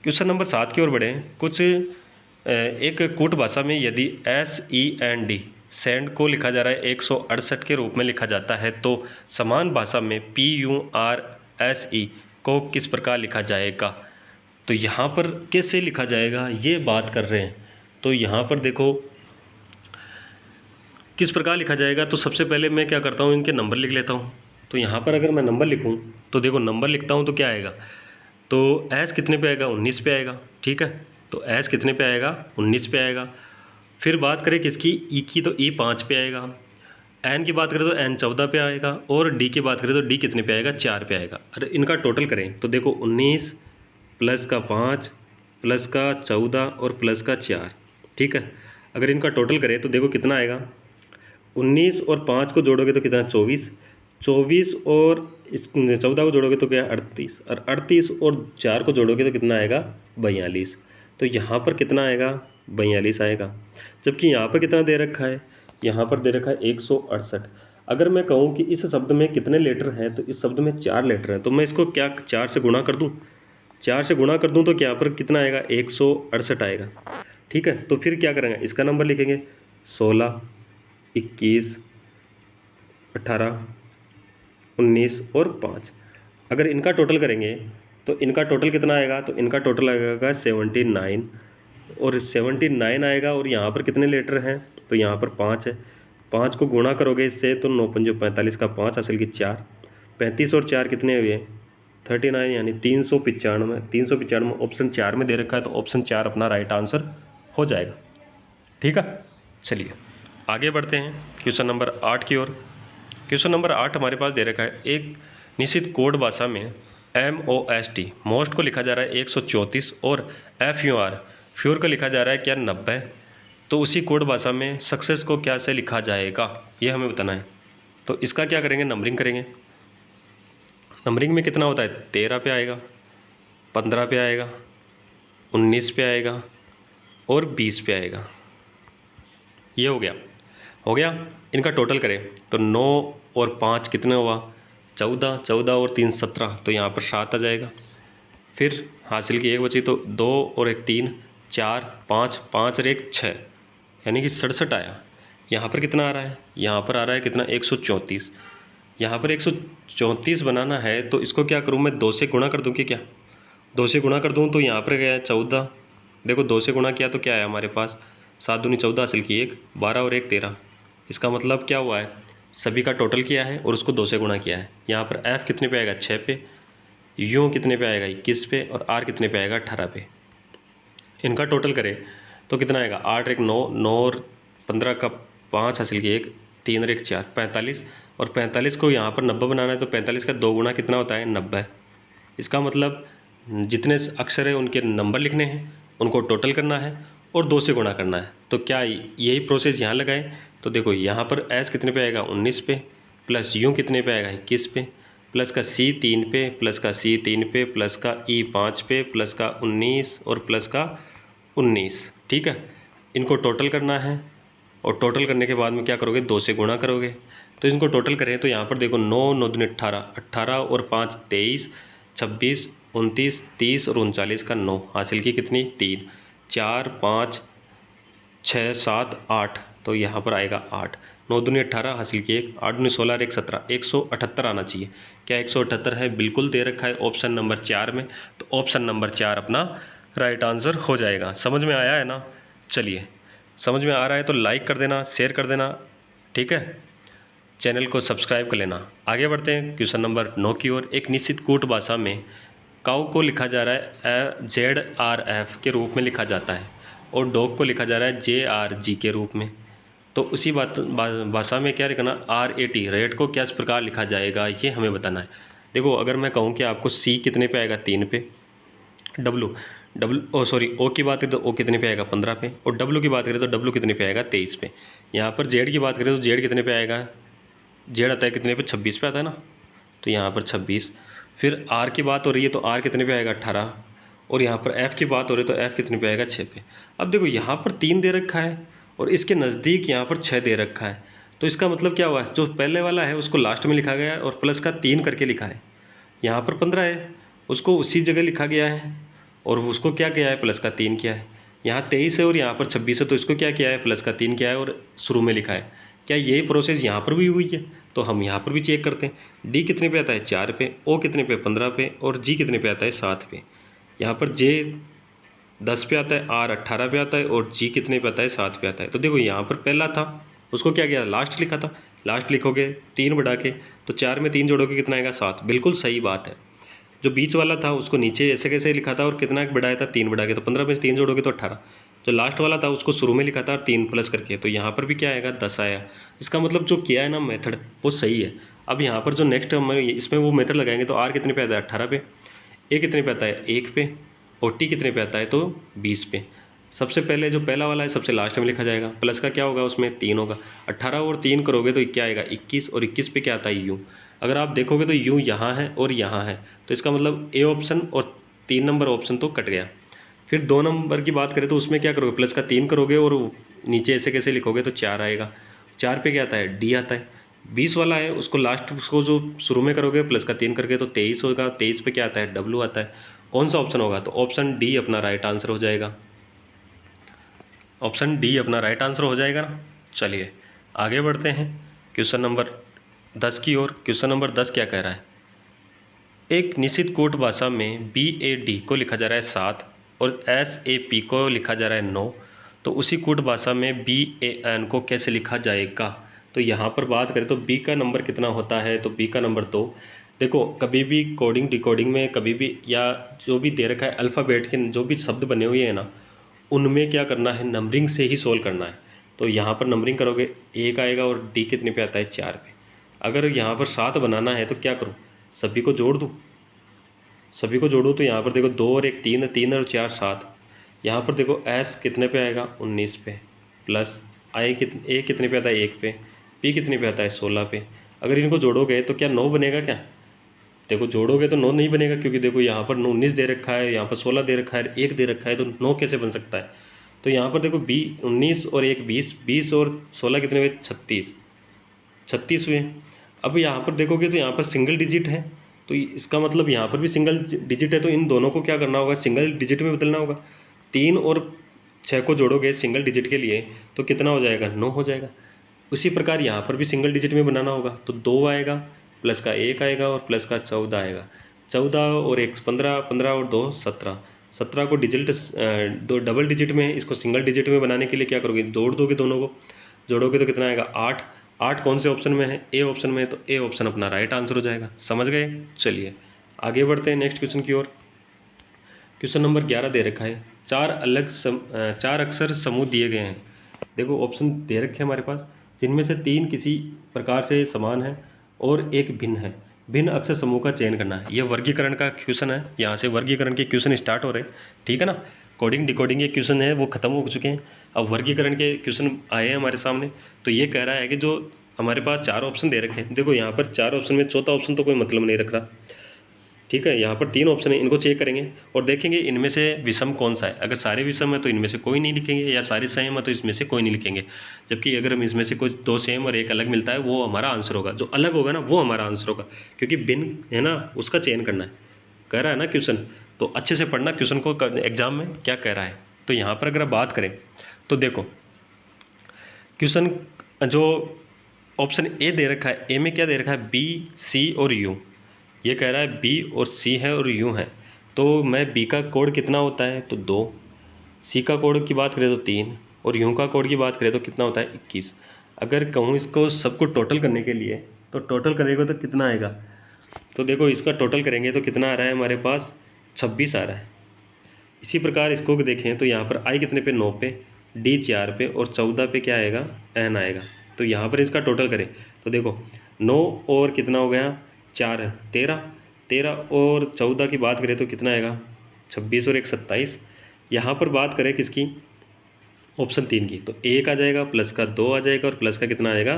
क्वेश्चन नंबर 7 की ओर बढ़ें। कुछ एक कूट भाषा में यदि SEND सेंड को लिखा जा रहा है 168 के रूप में लिखा जाता है, तो समान भाषा में PURSE को किस प्रकार लिखा जाएगा। तो यहाँ पर कैसे लिखा जाएगा ये बात कर रहे हैं। तो यहाँ पर देखो किस प्रकार लिखा जाएगा, तो सबसे पहले मैं क्या करता हूँ इनके नंबर लिख लेता हूँ। तो यहाँ पर अगर मैं नंबर लिखूँ तो देखो नंबर लिखता हूँ तो क्या आएगा, तो एस कितने पे आएगा 19 पे आएगा, ठीक है। तो एस कितने पे आएगा 19 पे आएगा। फिर बात करें किसकी ई की, तो ई 5 पे आएगा। एन की बात करें तो एन 14 पे आएगा, और डी की बात करें तो डी कितने पे आएगा 4 पे आएगा। अरे इनका टोटल करें तो देखो 19 प्लस का 5 प्लस का 14 और प्लस का 4, ठीक है। अगर इनका टोटल करें तो देखो कितना आएगा, 19 और 5 को जोड़ोगे तो कितना 24, 24 और इस 14 को जोड़ोगे तो क्या 38, और 38 और 4 को जोड़ोगे तो कितना आएगा 42। तो यहाँ पर कितना आएगा 42 आएगा। जबकि यहाँ पर कितना दे रखा है, यहाँ पर दे रखा है 168। अगर मैं कहूँ कि इस शब्द में कितने लेटर हैं, तो इस शब्द में 4 लेटर हैं, तो मैं इसको क्या 4 से गुणा कर दूँ, 4 से गुणा कर दूँ तो यहाँ पर कितना आएगा 168 आएगा, ठीक है। तो फिर क्या करेंगे, इसका नंबर लिखेंगे 16, 21, 18, 19 और 5। अगर इनका टोटल करेंगे तो इनका टोटल कितना आएगा, तो इनका टोटल आएगा 79, और 79 आएगा। और यहाँ पर कितने लेटर हैं, तो यहाँ पर 5 है। 5 को गुणा करोगे इससे तो 9 पंजे 45 का 5 असल की 4, 35 और 4 कितने हुए 39, यानी 395। 395 ऑप्शन 4 में दे रखा है, तो ऑप्शन 4 अपना राइट आंसर हो जाएगा, ठीक है। चलिए आगे बढ़ते हैं क्वेश्चन नंबर 8 की ओर। क्वेश्चन नंबर 8 हमारे पास दे रखा है, एक निश्चित कोड भाषा में MOST मोस्ट को लिखा जा रहा है 134, और FUR फ्यूर को लिखा जा रहा है क्या 90। तो उसी कोड भाषा में सक्सेस को क्या से लिखा जाएगा ये हमें बताना है। तो इसका क्या करेंगे, नंबरिंग करेंगे। नंबरिंग में कितना होता है 13 पे आएगा, 15 पे आएगा, 19 पे आएगा और 20 पे आएगा। ये हो गया। इनका टोटल करें तो 9 और 5 कितने हुआ 14, 14 और 3 17, तो यहाँ पर 7 आ जाएगा। फिर हासिल की एक बची, तो 2 और 1 3, 4 5, 5 और 1 6, यानी कि 67 आया। यहाँ पर कितना आ रहा है, यहाँ पर आ रहा है कितना 134। यहाँ पर 134 बनाना है तो इसको क्या करूँ मैं, 2 से गुणा कर दूँ कि क्या, 2 से गुणा कर दूँ तो यहाँ पर गया है 14। देखो 2 से गुणा किया तो क्या है हमारे पास, 7 दूनी 14 हासिल की 1, 12 और 1 13। इसका मतलब क्या हुआ है, सभी का टोटल किया है और उसको 2 से गुणा किया है। यहाँ पर एफ़ कितने पे आएगा, 6 पे, यू कितने पे आएगा, 21 पे, और आर कितने पे आएगा, 18 पे। इनका टोटल करें तो कितना आएगा, 8 एक 9, 9 और 15 का 5 हासिल की 1, 3 और 1 4, 45। और 45 को यहाँ पर 90 बनाना है तो 45 का 2 गुना कितना होता है, 90। इसका मतलब जितने अक्षर है उनके नंबर लिखने हैं, उनको टोटल करना है और 2 से गुणा करना है। तो क्या यही प्रोसेस यहाँ लगाएं, तो देखो यहाँ पर एस कितने पे आएगा, 19 पे, प्लस यू कितने पे आएगा, 21 पे, प्लस का सी 3 पे, प्लस का सी 3 पे, प्लस का ई 5 पे, प्लस का 19 और प्लस का 19। ठीक है, इनको टोटल करना है और टोटल करने के बाद में क्या करोगे, 2 से गुणा करोगे। तो इनको टोटल करें तो यहाँ पर देखो 9 9 दूनी 18, 18 और 5 23, 26 29 30 और 39 का 9 हासिल की कितनी, 3, 4 5 6 7 8, तो यहाँ पर आएगा 8, 9 दूनी 18 हासिल की 1, 8 दूनी 16 और 1 17, 178 आना चाहिए। क्या 178 है, बिल्कुल दे रखा है ऑप्शन नंबर 4 में, तो ऑप्शन नंबर 4 अपना राइट आंसर हो जाएगा। समझ में आया है ना, चलिए समझ में आ रहा है तो लाइक कर देना, शेयर कर देना, ठीक है, चैनल को सब्सक्राइब कर लेना। आगे बढ़ते हैं क्वेश्चन नंबर 9 की ओर। एक निश्चित कूट भाषा में काऊ को लिखा जा रहा है ZRF के रूप में लिखा जाता है और डॉग को लिखा जा रहा है JRG के रूप में। तो उसी भाषा में क्या लिखना, RAT रेट को किस प्रकार लिखा जाएगा, ये हमें बताना है। देखो अगर मैं कहूँ कि आपको C कितने पे आएगा, 3 पे, O की बात करें तो O कितने पे आएगा, 15 पे, और W की बात करें तो W कितने पे आएगा, 23 पे। यहाँ पर Z की बात करें तो Z कितने पे आएगा, Z आता है कितने पे, 26 पे आता है ना, तो यहाँ पर 26। फिर R की बात हो रही है तो R कितने पे आएगा, 18, और यहाँ पर F की बात हो रही है तो F कितने पे आएगा, 6 पे। अब देखो यहाँ पर 3 दे रखा है और इसके नज़दीक यहाँ पर 6 दे रखा है, तो इसका मतलब क्या हुआ, जो पहले वाला है उसको लास्ट में लिखा गया है और प्लस का 3 करके लिखा है। यहाँ पर 15 है, उसको उसी जगह लिखा गया है और उसको क्या किया है, प्लस का 3 किया है। यहाँ 23 है और यहाँ पर 26 है, तो इसको क्या किया है, प्लस का 3 किया है और शुरू में लिखा है। क्या यही प्रोसेस यहाँ पर भी हुई है, तो हम यहाँ पर भी चेक करते हैं। डी कितने पे आता है, 4 पे, ओ कितने पे, 15 पे, और जी कितने पे आता है, 7 पे। यहाँ पर जे 10 पे आता है, आर 18 पे आता है और जी कितने पे आता है, 7 पे आता है। तो देखो यहाँ पर पहला था उसको क्या किया, लास्ट लिखा था, लास्ट लिखोगे 3 बढ़ा के, तो 4 में 3 जोड़ोगे कितना आएगा, 7। बिल्कुल सही बात है। जो बीच वाला था उसको नीचे ऐसे कैसे लिखा था और कितना बढ़ाया था, 3 बढ़ा के, तो 15 में से 3 जोड़ोगे तो 18। जो लास्ट वाला था उसको शुरू में लिखा था 3 प्लस करके, तो यहाँ पर भी क्या आएगा, 10 आया। इसका मतलब जो किया है ना मेथड वो सही है। अब यहाँ पर जो नेक्स्ट हम इसमें वो मेथड लगाएंगे तो आर कितने पे आता है, 18 पे, ए कितने पे आता है, 1 पे, और टी कितने पे आता है, तो 20 पे। सबसे पहले जो पहला वाला है सबसे लास्ट में लिखा जाएगा, प्लस का क्या होगा उसमें, 3 होगा, 18 और 3 करोगे तो क्या आएगा, 21, और 21 पे क्या आता है, यू। अगर आप देखोगे तो यू यहाँ है और यहाँ है, तो इसका मतलब ए ऑप्शन और 3 नंबर ऑप्शन तो कट गया। फिर 2 नंबर की बात करें तो उसमें क्या करोगे, प्लस का 3 करोगे और नीचे ऐसे कैसे लिखोगे तो 4 आएगा। 4 पे क्या आता है, डी आता है। 20 वाला है उसको लास्ट उसको जो शुरू में करोगे प्लस का 3 करके तो 23 होगा। 23 पे क्या आता है, डब्लू आता है। कौन सा ऑप्शन होगा, तो ऑप्शन डी अपना राइट आंसर हो जाएगा। ऑप्शन डी अपना राइट आंसर हो जाएगा ना। चलिए आगे बढ़ते हैं क्वेश्चन नंबर 10 की ओर। क्वेश्चन नंबर 10 क्या कह रहा है, एक निश्चित कोट भाषा में BAD को लिखा जा रहा है 7 और SAP को लिखा जा रहा है 9, तो उसी कोट भाषा में BAN को कैसे लिखा जाएगा। तो यहाँ पर बात करें तो B का नंबर कितना होता है, तो B का नंबर 2। देखो कभी भी कोडिंग डिकोडिंग में कभी भी या जो भी दे रखा है अल्फ़ाबेट के जो भी शब्द बने हुए हैं ना, उनमें क्या करना है, नंबरिंग से ही सोल्व करना है। तो यहाँ पर नंबरिंग करोगे 1 आएगा और डी कितने पे आता है, 4 पे। अगर यहाँ पर 7 बनाना है तो क्या करूँ, सभी को जोड़ दूँ, सभी को जोड़ूँ तो यहाँ पर देखो 2 और 1 3, 3 और 4 7। यहाँ पर देखो एस कितने पे आएगा, 19 पे, प्लस ए कितने पे आता है, 1 पे, पी कितने पे आता है, 16 पे। अगर इनको जोड़ोगे तो क्या 9 बनेगा क्या, देखो जोड़ोगे तो 9 नहीं बनेगा, क्योंकि देखो यहाँ पर 19 दे रखा है, यहाँ पर 16 दे रखा है, 1 दे रखा है, तो 9 कैसे बन सकता है। तो यहाँ पर देखो 19 और 1 20, 20 और 16 कितने हुए, 36 हुए। अब यहाँ पर देखोगे तो यहाँ पर सिंगल डिजिट है, तो इसका मतलब यहाँ पर भी सिंगल डिजिट है, तो इन दोनों को क्या करना होगा, सिंगल डिजिट में बदलना होगा। 3 और 6 को जोड़ोगे सिंगल डिजिट के लिए तो कितना हो जाएगा, 9 हो जाएगा। उसी प्रकार यहाँ पर भी सिंगल डिजिट में बनाना होगा, तो 2 आएगा, प्लस का 1 आएगा और प्लस का 14 आएगा। 14 और 1 15, 15 और 2 17। 17 को दो डबल डिजिट में, इसको सिंगल डिजिट में बनाने के लिए क्या करोगे, जोड़ दोगे दोनों को। जोड़ोगे तो कितना आएगा 8। 8 कौन से ऑप्शन में है, ए ऑप्शन में है, तो ए ऑप्शन अपना राइट आंसर हो जाएगा। समझ गए। चलिए आगे बढ़ते हैं नेक्स्ट क्वेश्चन की ओर। क्वेश्चन नंबर 11 दे रखा है, चार अक्षर समूह दिए गए हैं। देखो ऑप्शन दे रखे हैं हमारे पास, जिनमें से 3 किसी प्रकार से समान है और एक भिन्न है। भिन्न अक्षर समूह का चयन करना है। ये वर्गीकरण का क्वेश्चन है, यहाँ से वर्गीकरण के क्वेश्चन स्टार्ट हो रहे हैं, ठीक है ना। कोडिंग डिकोडिंग के क्वेश्चन है वो खत्म हो चुके हैं, अब वर्गीकरण के क्वेश्चन आए हैं हमारे सामने। तो ये कह रहा है कि जो हमारे पास 4 ऑप्शन दे रखे हैं, देखो यहाँ पर 4 ऑप्शन में चौथा ऑप्शन तो कोई मतलब नहीं रख रहा, ठीक है। यहाँ पर 3 ऑप्शन है, इनको चेक करेंगे और देखेंगे इनमें से विषम कौन सा है। अगर सारे विषम है तो इनमें से कोई नहीं लिखेंगे, या सारे सेम है तो इसमें से कोई नहीं लिखेंगे। जबकि अगर हम इसमें से कुछ 2 सेम और 1 अलग मिलता है, वो हमारा आंसर होगा। जो अलग होगा ना वो हमारा आंसर होगा, क्योंकि भिन्न है ना, उसका चयन करना है, कह रहा है ना क्वेश्चन। तो अच्छे से पढ़ना क्वेश्चन को, एग्जाम में क्या कह रहा है। तो यहाँ पर अगर बात करें तो देखो क्वेश्चन जो ऑप्शन ए दे रखा है, ए में क्या दे रखा है, बी सी और यू। ये कह रहा है बी और सी है और यू है। तो मैं बी का कोड कितना होता है, तो 2। सी का कोड की बात करें तो 3, और यू का कोड की बात करें तो कितना होता है, 21। अगर कहूँ इसको सबको टोटल करने के लिए, तो टोटल करेगा तो कितना आएगा, तो देखो इसका टोटल करेंगे तो कितना आ रहा है हमारे पास, 26 आ रहा है। इसी प्रकार इसको देखें तो यहाँ पर आई कितने पे, 9 पे, डी 4 पे, और 14 पे क्या आएगा, एन आएगा। तो यहाँ पर इसका टोटल करें तो देखो 9 और कितना हो गया, 4 है, 13। 13 और 14 की बात करें तो कितना आएगा, 26 और 1 27। यहाँ पर बात करें किसकी, ऑप्शन 3 की, तो 1 आ जाएगा, प्लस का 2 आ जाएगा, और प्लस का कितना आएगा,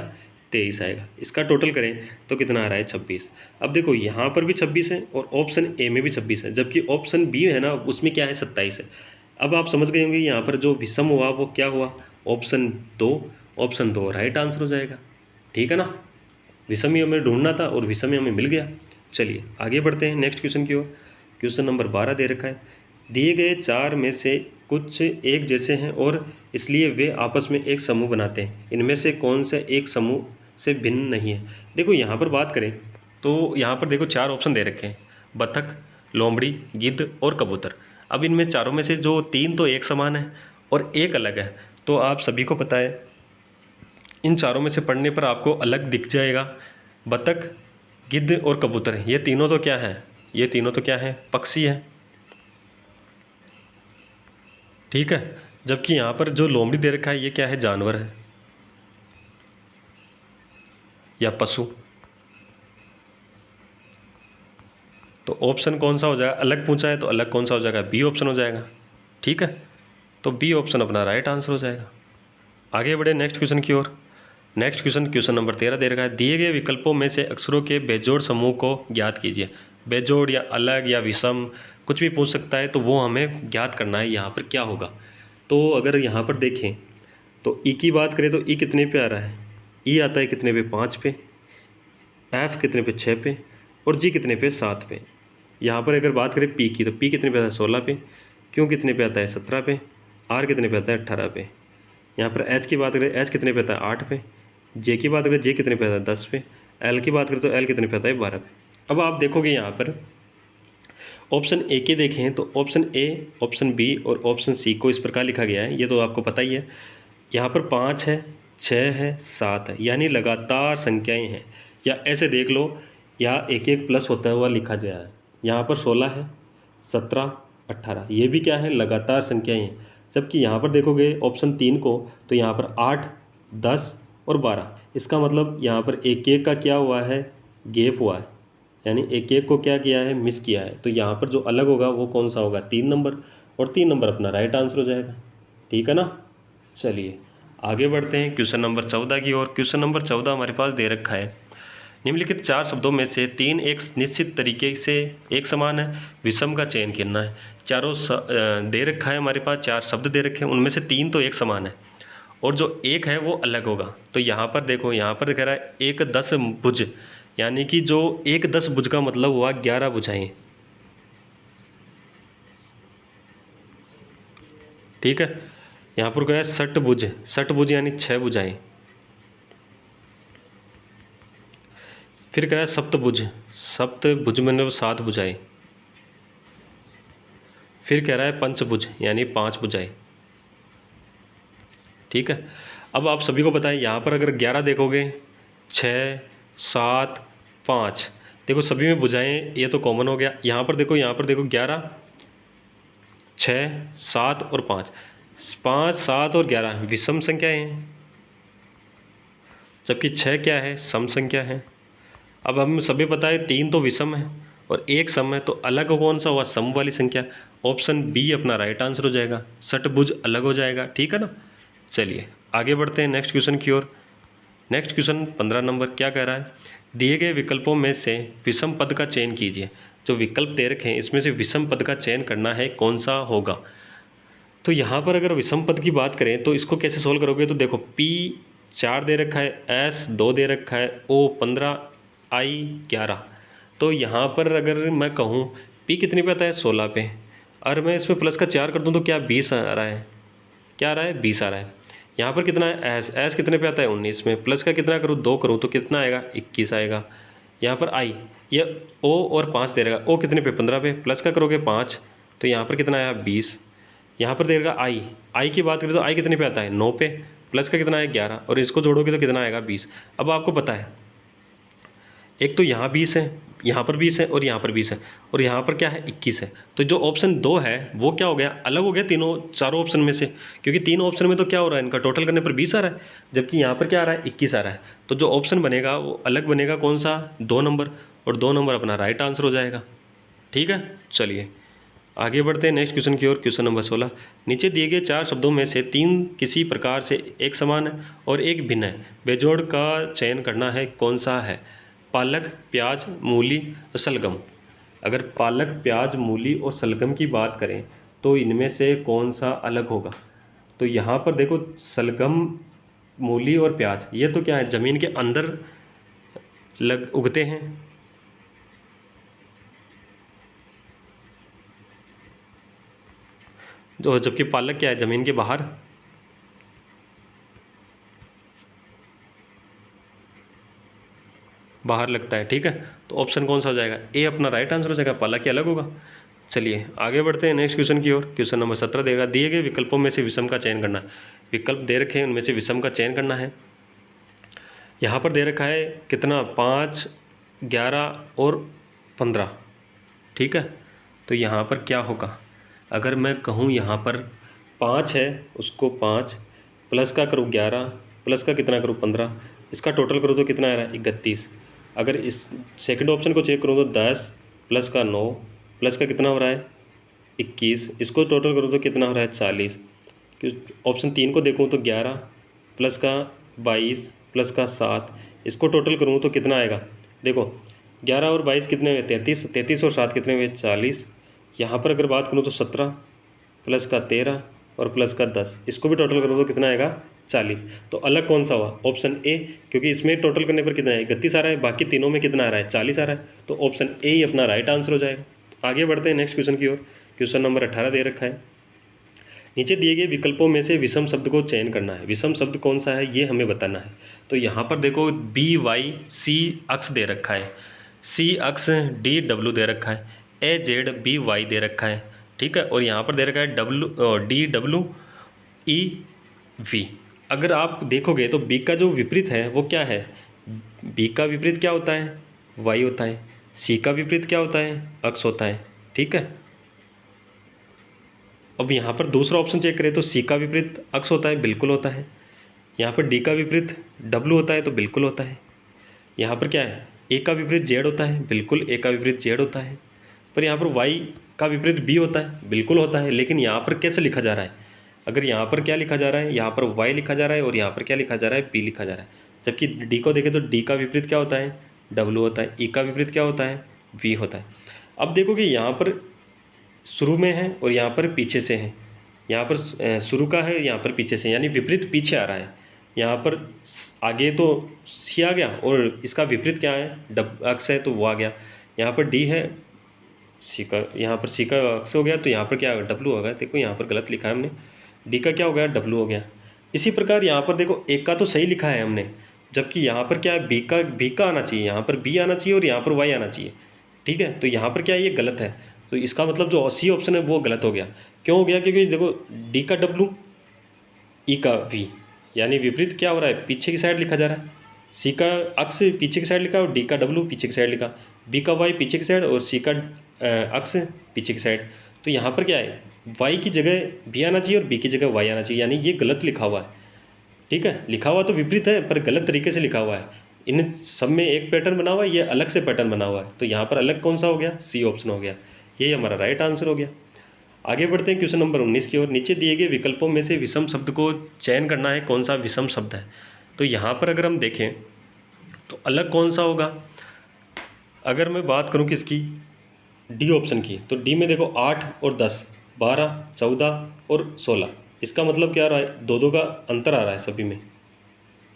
23 आएगा। इसका टोटल करें तो कितना आ रहा है, 26। अब देखो यहाँ पर भी 26 है और ऑप्शन ए में भी 26 है, जबकि ऑप्शन बी है ना उसमें क्या है, 27 है। अब आप समझ गए होंगे यहाँ पर जो विषम हुआ वो क्या हुआ, ऑप्शन 2। ऑप्शन 2 राइट आंसर हो जाएगा, ठीक है ना। विषम ही हमें ढूंढना था और विषम ही हमें मिल गया। चलिए आगे बढ़ते हैं नेक्स्ट क्वेश्चन की ओर। क्वेश्चन नंबर 12 दे रखा है, दिए गए 4 में से कुछ एक जैसे हैं और इसलिए वे आपस में एक समूह बनाते हैं। इनमें से कौन सा एक समूह से भिन्न नहीं है। देखो यहाँ पर बात करें तो यहाँ पर देखो 4 ऑप्शन दे रखे हैं, बतख, लोमड़ी, गिद्ध और कबूतर। अब इनमें चारों में से जो 3 तो एक समान है और एक अलग है। तो आप सभी को पता है इन चारों में से पढ़ने पर आपको अलग दिख जाएगा। बतख, गिद्ध और कबूतर, ये तीनों तो क्या है, ये तीनों तो क्या है, पक्षी है, ठीक है। जबकि यहाँ पर जो लोमड़ी दे रखा है ये क्या है, जानवर है या पशु। तो ऑप्शन कौन सा हो जाएगा, अलग पूछा है तो अलग कौन सा हो जाएगा, बी ऑप्शन हो जाएगा, ठीक है। तो बी ऑप्शन अपना राइट आंसर हो जाएगा। आगे बढ़े नेक्स्ट क्वेश्चन की ओर। नेक्स्ट क्वेश्चन नंबर 13 दे रखा है, दिए गए विकल्पों में से अक्षरों के बेजोड़ समूह को ज्ञात कीजिए। बेजोड़ या अलग या विषम कुछ भी पूछ सकता है, तो वो हमें ज्ञात करना है यहाँ पर क्या होगा। तो अगर यहाँ पर देखें तो ई की बात करें तो ई कितने पे आ रहा है, ई आता है कितने पे, 5 पे, एफ कितने पे, 6 पे, और जी कितने पे, 7 पे। यहाँ पर अगर बात करें पी की, तो पी कितने पे आता है, 16 पे, क्यू कितने पे आता है, 17 पे, आर कितने पे आता है, 18 पे। यहाँ पर एच की बात करें, एच कितने पे आता है, 8 पे, जे की बात करें, जे कितने पे आता है, 10 पे, एल की बात करें तो एल कितने पे आता है, 12 पे। अब आप देखोगे यहाँ पर ऑप्शन ए के देखें तो ऑप्शन ए, ऑप्शन बी और ऑप्शन सी को इस प्रकार लिखा गया है, ये तो आपको पता ही है। यहाँ पर 5 है, 6 है, 7 है, यानी लगातार संख्याएं हैं। या ऐसे देख लो, यहाँ एक एक प्लस होता हुआ लिखा गया है। यहाँ पर 16 है, 17, 18, ये भी क्या है, लगातार संख्याएं हैं। जबकि यहाँ पर देखोगे ऑप्शन 3 को, तो यहाँ पर 8, 10 और 12। इसका मतलब यहाँ पर एक एक का क्या हुआ है, गैप हुआ है, यानी एक एक को क्या किया है, मिस किया है। तो यहाँ पर जो अलग होगा वो कौन सा होगा, 3 नंबर, और 3 नंबर अपना राइट आंसर हो जाएगा, ठीक है ना। चलिए आगे बढ़ते हैं क्वेश्चन नंबर 14 की ओर। क्वेश्चन नंबर 14 हमारे पास दे रखा है, निम्नलिखित 4 शब्दों में से 3 एक निश्चित तरीके से एक समान है, विषम का चयन करना है। चारों दे रखा है हमारे पास, 4 शब्द दे रखे हैं, उनमें से 3 तो एक समान है और जो एक है वो अलग होगा। तो यहाँ पर देखो, यहाँ पर कह रहा है एक 10 भुज, यानी कि जो एक 10 भुज का मतलब हुआ 11 भुजाएं, ठीक है। यहाँ पर कह रहा है 60 भुज, 60 भुज यानी 6 भुजाएं। फिर कह रहा है सप्तभुज, सप्तभुज मतलब 7 भुजाएं। फिर कह रहा है पंचभुज यानी 5 भुजाएं। ठीक है, अब आप सभी को पता है यहाँ पर अगर 11 देखोगे, 6, 7, 5, देखो सभी में भुजाएं, ये तो कॉमन हो गया। यहाँ पर देखो 11, 6, 7 और 5, 5, 7 और 11 विषम संख्याएं हैं, जबकि 6 क्या है, सम संख्या है। अब हमें सभी पता है 3 तो विषम है और 1 सम है, तो अलग कौन सा हुआ, सम वाली संख्या। ऑप्शन बी अपना राइट आंसर हो जाएगा, षटभुज अलग हो जाएगा। ठीक है ना। चलिए आगे बढ़ते हैं नेक्स्ट क्वेश्चन की ओर। नेक्स्ट क्वेश्चन 15 नंबर क्या कह रहा है, दिए गए विकल्पों में से विषम पद का चयन कीजिए। जो विकल्प दे रखे हैं इसमें से विषम पद का चयन करना है, कौन सा होगा। तो यहाँ पर अगर विषम पद की बात करें तो इसको कैसे सोल्व करोगे, तो देखो P 4 दे रखा है, S 2 दे रखा है, O 15, I 11। तो यहाँ पर अगर मैं कहूँ P कितने पे आता है, 16 पे, और मैं इसमें प्लस का 4 कर दूँ तो क्या 20 आ रहा है, क्या आ रहा है, 20 आ रहा है। यहाँ पर कितना है, S कितने पे आता है, 19 में, प्लस का कितना करूँ, 2 करूँ तो कितना आएगा, 21 आएगा। यहाँ पर I, ये O और 5 दे रहेगा, O कितने पे, 15 पे, प्लस का करोगे 5 तो यहाँ पर कितना आया, 20। यहाँ पर देगा आई की बात करें तो आई कितने पे आता है, 9 पे, प्लस का कितना है, 11, और इसको जोड़ोगे तो कितना आएगा, 20। अब आपको पता है एक तो यहाँ 20 है, यहाँ पर 20 है और यहाँ पर 20 है, और यहाँ पर क्या है, 21 है। तो जो ऑप्शन 2 है वो क्या हो गया, अलग हो गया चारों ऑप्शन में से, क्योंकि 3 ऑप्शन में तो क्या हो रहा है, इनका टोटल करने पर 20 आ रहा है, जबकि यहाँ पर क्या आ रहा है, 21 आ रहा है। तो जो ऑप्शन बनेगा वो अलग बनेगा, कौन सा, 2 नंबर, और 2 नंबर अपना राइट आंसर हो जाएगा। ठीक है, चलिए आगे बढ़ते हैं नेक्स्ट क्वेश्चन की ओर। क्वेश्चन नंबर 16, नीचे दिए गए 4 शब्दों में से 3 किसी प्रकार से एक समान है और एक भिन्न है, बेजोड़ का चयन करना है, कौन सा है। पालक, प्याज, मूली और सलगम। अगर पालक, प्याज, मूली और सलगम की बात करें तो इनमें से कौन सा अलग होगा। तो यहाँ पर देखो सलगम, मूली और प्याज, ये तो क्या है, ज़मीन के अंदर उगते हैं, जो जबकि पालक क्या है, ज़मीन के बाहर। बाहर लगता है। ठीक है, तो ऑप्शन कौन सा हो जाएगा, ए अपना राइट आंसर हो जाएगा, पालक ही अलग होगा। चलिए आगे बढ़ते हैं नेक्स्ट क्वेश्चन की ओर। क्वेश्चन नंबर 17 देगा, दिए गए विकल्पों में से विषम का चयन करना है। विकल्प दे रखे हैं उनमें से विषम का चयन करना है। यहाँ पर दे रखा है कितना, 5, 11 और 15। ठीक है, तो यहाँ पर क्या होगा, अगर मैं कहूँ यहाँ पर 5 है, उसको 5 प्लस का करूँ 11, प्लस का कितना करूँ 15, इसका टोटल करूँ तो कितना आ रहा है, 31। अगर इस सेकंड ऑप्शन को चेक करूँ तो 10 प्लस का 9, प्लस का कितना हो रहा है, 21, इसको टोटल करूँ तो कितना हो रहा है, 40। ऑप्शन 3 को देखूँ तो 11 प्लस का 22 प्लस का 7, इसको टोटल करूँ तो कितना आएगा, देखो 11 और 22 कितने हुए, 33, 33 और 7 कितने हुए, 40। यहाँ पर अगर बात करूँ तो 17 प्लस का 13 और प्लस का 10, इसको भी टोटल करूँ तो कितना आएगा, 40। तो अलग कौन सा हुआ, ऑप्शन ए, क्योंकि इसमें टोटल करने पर कितना है, 31 आ रहा है, बाकी तीनों में कितना आ रहा है, 40 आ रहा है, तो ऑप्शन ए ही अपना राइट आंसर हो जाएगा। आगे बढ़ते हैं नेक्स्ट क्वेश्चन की ओर। क्वेश्चन नंबर 18 दे रखा है, नीचे दिए गए विकल्पों में से विषम शब्द को चयन करना है। विषम शब्द कौन सा है ये हमें बताना है। तो यहाँ पर देखो BYC अक्ष दे रखा है, C अक्ष DW दे रखा है, AZBY दे रखा है। ठीक है, और यहाँ पर दे रखा है DWEV। अगर आप देखोगे तो B का जो विपरीत है वो क्या है, B का विपरीत क्या होता है, Y होता है। C का विपरीत क्या होता है, अक्ष होता है। ठीक है, अब यहाँ पर दूसरा ऑप्शन चेक करें तो C का विपरीत अक्ष होता है, बिल्कुल होता है। यहाँ पर D का विपरीत W होता है, तो बिल्कुल होता है। यहाँ पर क्या है, A का विपरीत Z होता है, बिल्कुल A का विपरीत Z होता है। पर यहाँ पर Y का विपरीत B होता है, बिल्कुल होता है। लेकिन यहाँ पर कैसे लिखा जा रहा है, अगर यहाँ पर क्या लिखा जा रहा है, यहाँ पर Y लिखा जा रहा है और यहाँ पर क्या लिखा जा रहा है, B लिखा जा रहा है। जबकि D को देखें तो D का विपरीत क्या होता है, W होता है। E का विपरीत क्या होता है, V होता है। अब देखोगे यहाँ पर शुरू में है और यहाँ पर पीछे से है, यहाँ पर शुरू का है, यहाँ पर पीछे से, यानी विपरीत पीछे आ रहा है। यहाँ पर आगे तो C आ गया और इसका विपरीत क्या है, अक्ष है, तो वो आ गया। यहाँ पर D है, C का, यहाँ पर C का अक्ष हो गया, तो यहाँ पर क्या W हो गया। देखो यहाँ पर गलत लिखा है हमने, D का क्या हो गया, W हो गया। इसी प्रकार यहाँ पर देखो एक का तो सही लिखा है हमने, जबकि यहाँ पर क्या है, बी का आना चाहिए, यहाँ पर बी आना चाहिए और यहाँ पर वाई आना चाहिए। ठीक है, तो यहाँ पर क्या है, ये गलत है। तो इसका मतलब जो सी ऑप्शन है वो गलत हो गया। क्यों हो गया? क्योंकि देखो डी का डब्लू, ई का वी, यानी विपरीत क्या हो रहा है, पीछे की साइड लिखा जा रहा है। सी का अक्स पीछे की साइड लिखा और डी का डब्लू पीछे की साइड लिखा, बी का वाई पीछे की साइड और सी का अक्स पीछे की साइड। तो यहाँ पर क्या है, वाई की जगह बी आना चाहिए और बी की जगह वाई आना चाहिए, यानी ये गलत लिखा हुआ है। ठीक है, लिखा हुआ तो विपरीत है पर गलत तरीके से लिखा हुआ है। इन सब में एक पैटर्न बना हुआ है, ये अलग से पैटर्न बना हुआ है। तो यहाँ पर अलग कौन सा हो गया, सी ऑप्शन हो गया। ये हमारा राइट आंसर हो गया। आगे बढ़ते हैं क्वेश्चन नंबर 19 की ओर। नीचे दिए गए विकल्पों में से विषम शब्द को चयन करना है, कौन सा विषम शब्द है। तो यहाँ पर अगर हम देखें तो अलग कौन सा होगा। अगर मैं बात करूँ किसकी, डी ऑप्शन की, तो डी में देखो 8 और 10, 12, 14 और 16। इसका मतलब क्या आ रहा है, दो का अंतर आ रहा है सभी में।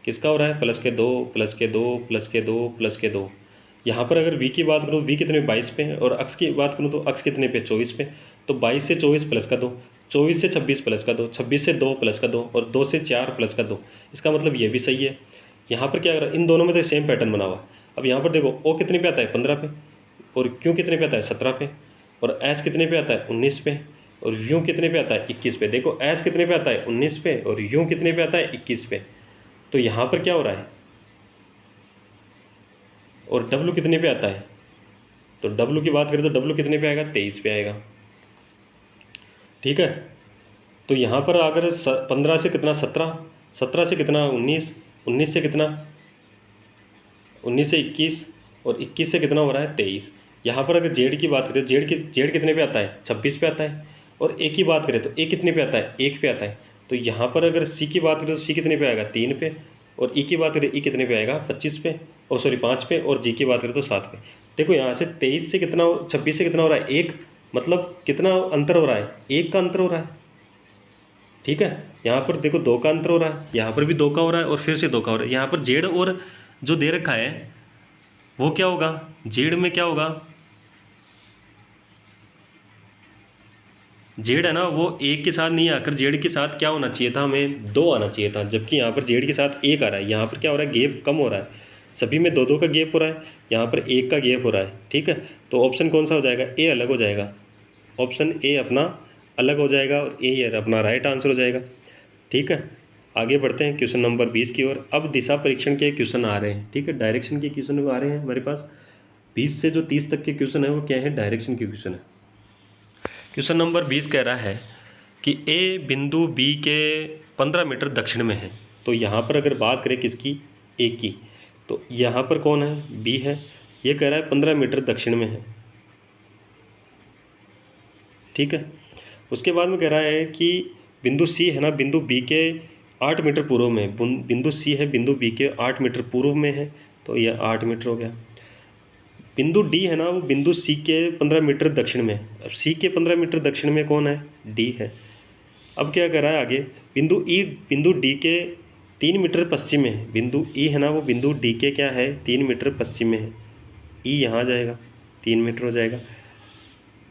किसका हो रहा है, प्लस के 2 प्लस के 2 प्लस के 2 प्लस के 2। यहाँ पर अगर वी की बात करूँ, वी कितने 22 पे है, और अक्स की बात करूँ तो अक्स कितने पे, 24 पे। तो 22 से 24 प्लस का 2, 24 से 26 प्लस का 2, 26 से 2 प्लस का 2 और 2 से 4 प्लस का 2। इसका मतलब ये भी सही है। यहाँ पर क्या कर रहा है, इन दोनों में तो सेम पैटर्न बना हुआ है। अब यहाँ पर देखो ओ कितने पे आता है, 15 पे, और क्यू कितने पे आता है, 17 पे, और एस कितने पे आता है, 19 पे, और यू कितने पे आता है, 21 पे। देखो एस कितने पे आता है, 19 पे, और यू कितने पे आता है, 21 पे। तो यहाँ पर क्या हो रहा है, और डब्लू कितने पे आता है, तो डब्लू की बात करें तो डब्लू कितने पे आएगा, 23 पे आएगा। ठीक है, तो यहाँ पर अगर 15 से कितना 17, 17 से कितना 19, 19 से कितना 19 से 21, और 21 से कितना हो रहा है, 23। यहाँ पर अगर जेड की बात करें, जेड कितने पे आता है, 26 पे आता है। और ए की बात करें तो ए कितने पे आता है, 1 पे आता है। तो यहाँ पर अगर सी की बात करें तो सी कितने पे आएगा, 3 पे, और ई की बात करें ई कितने पे आएगा, 25 पे, और सॉरी 5 पे, और जी की बात करें तो 7 पे। देखो यहाँ से 23 से कितना, 26 से कितना हो रहा है, 1, मतलब कितना अंतर हो रहा है, 1 का अंतर हो रहा है। ठीक है, यहाँ पर देखो 2 का अंतर हो रहा है, यहाँ पर भी 2 का हो रहा है, और फिर से 2 का हो रहा है। यहाँ पर जेड और जो दे रखा है वो क्या होगा, जेड में क्या होगा, जेड है ना, वो एक के साथ नहीं आकर जेड के साथ क्या होना चाहिए था, हमें 2 आना चाहिए था। जबकि यहाँ पर जेड के साथ 1 आ रहा है। यहाँ पर क्या हो रहा है, गैप कम हो रहा है, सभी में 2 का गैप हो रहा है, यहाँ पर 1 का गैप हो रहा है। ठीक है, तो ऑप्शन कौन सा हो जाएगा, ए अलग हो जाएगा। ऑप्शन ए अपना अलग हो जाएगा और ए अपना राइट आंसर हो जाएगा। ठीक है, आगे बढ़ते हैं क्वेश्चन नंबर 20 की ओर। अब दिशा परीक्षण के क्वेश्चन आ रहे हैं। ठीक है, डायरेक्शन के क्वेश्चन आ रहे हैं हमारे पास। 20 से जो 30 तक के क्वेश्चन है वो क्या है, डायरेक्शन के क्वेश्चन है। क्वेश्चन नंबर 20 कह रहा है कि ए बिंदु बी के 15 मीटर दक्षिण में है। तो यहाँ पर अगर बात करें किसकी, ए की, तो यहाँ पर कौन है, बी है। ये कह रहा है 15 मीटर दक्षिण में है। ठीक है, उसके बाद में कह रहा है कि बिंदु सी है ना, बिंदु बी के 8 मीटर पूर्व में, बिंदु सी है बिंदु बी के 8 मीटर पूर्व में है। तो यह 8 मीटर हो गया। बिंदु डी है ना, वो बिंदु सी के 15 मीटर दक्षिण में है। अब सी के 15 मीटर दक्षिण में कौन है, डी है। अब क्या कर रहा है आगे, बिंदु डी के 3 मीटर पश्चिम में है। बिंदु ई है ना, वो बिंदु डी के क्या है, 3 मीटर पश्चिम में है। ई यहाँ आ जाएगा, 3 मीटर हो जाएगा।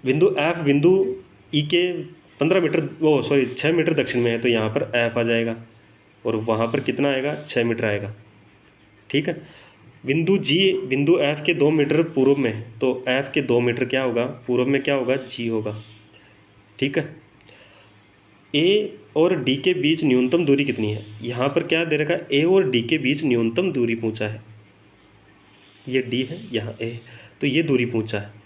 बिंदु एफ बिंदु ई के 15 मीटर, वो सॉरी 6 मीटर दक्षिण में है। तो यहाँ पर एफ आ जाएगा, और वहाँ पर कितना आएगा, 6 मीटर आएगा। ठीक है, बिंदु जी बिंदु एफ के 2 मीटर पूर्व में है। तो एफ के 2 मीटर क्या होगा, पूर्व में क्या होगा, जी होगा। ठीक है, ए और डी के बीच न्यूनतम दूरी कितनी है। यहाँ पर क्या दे रखा है, ए और डी के बीच न्यूनतम दूरी पूछा है। ये डी है, यहाँ ए, तो ये दूरी पूछा है।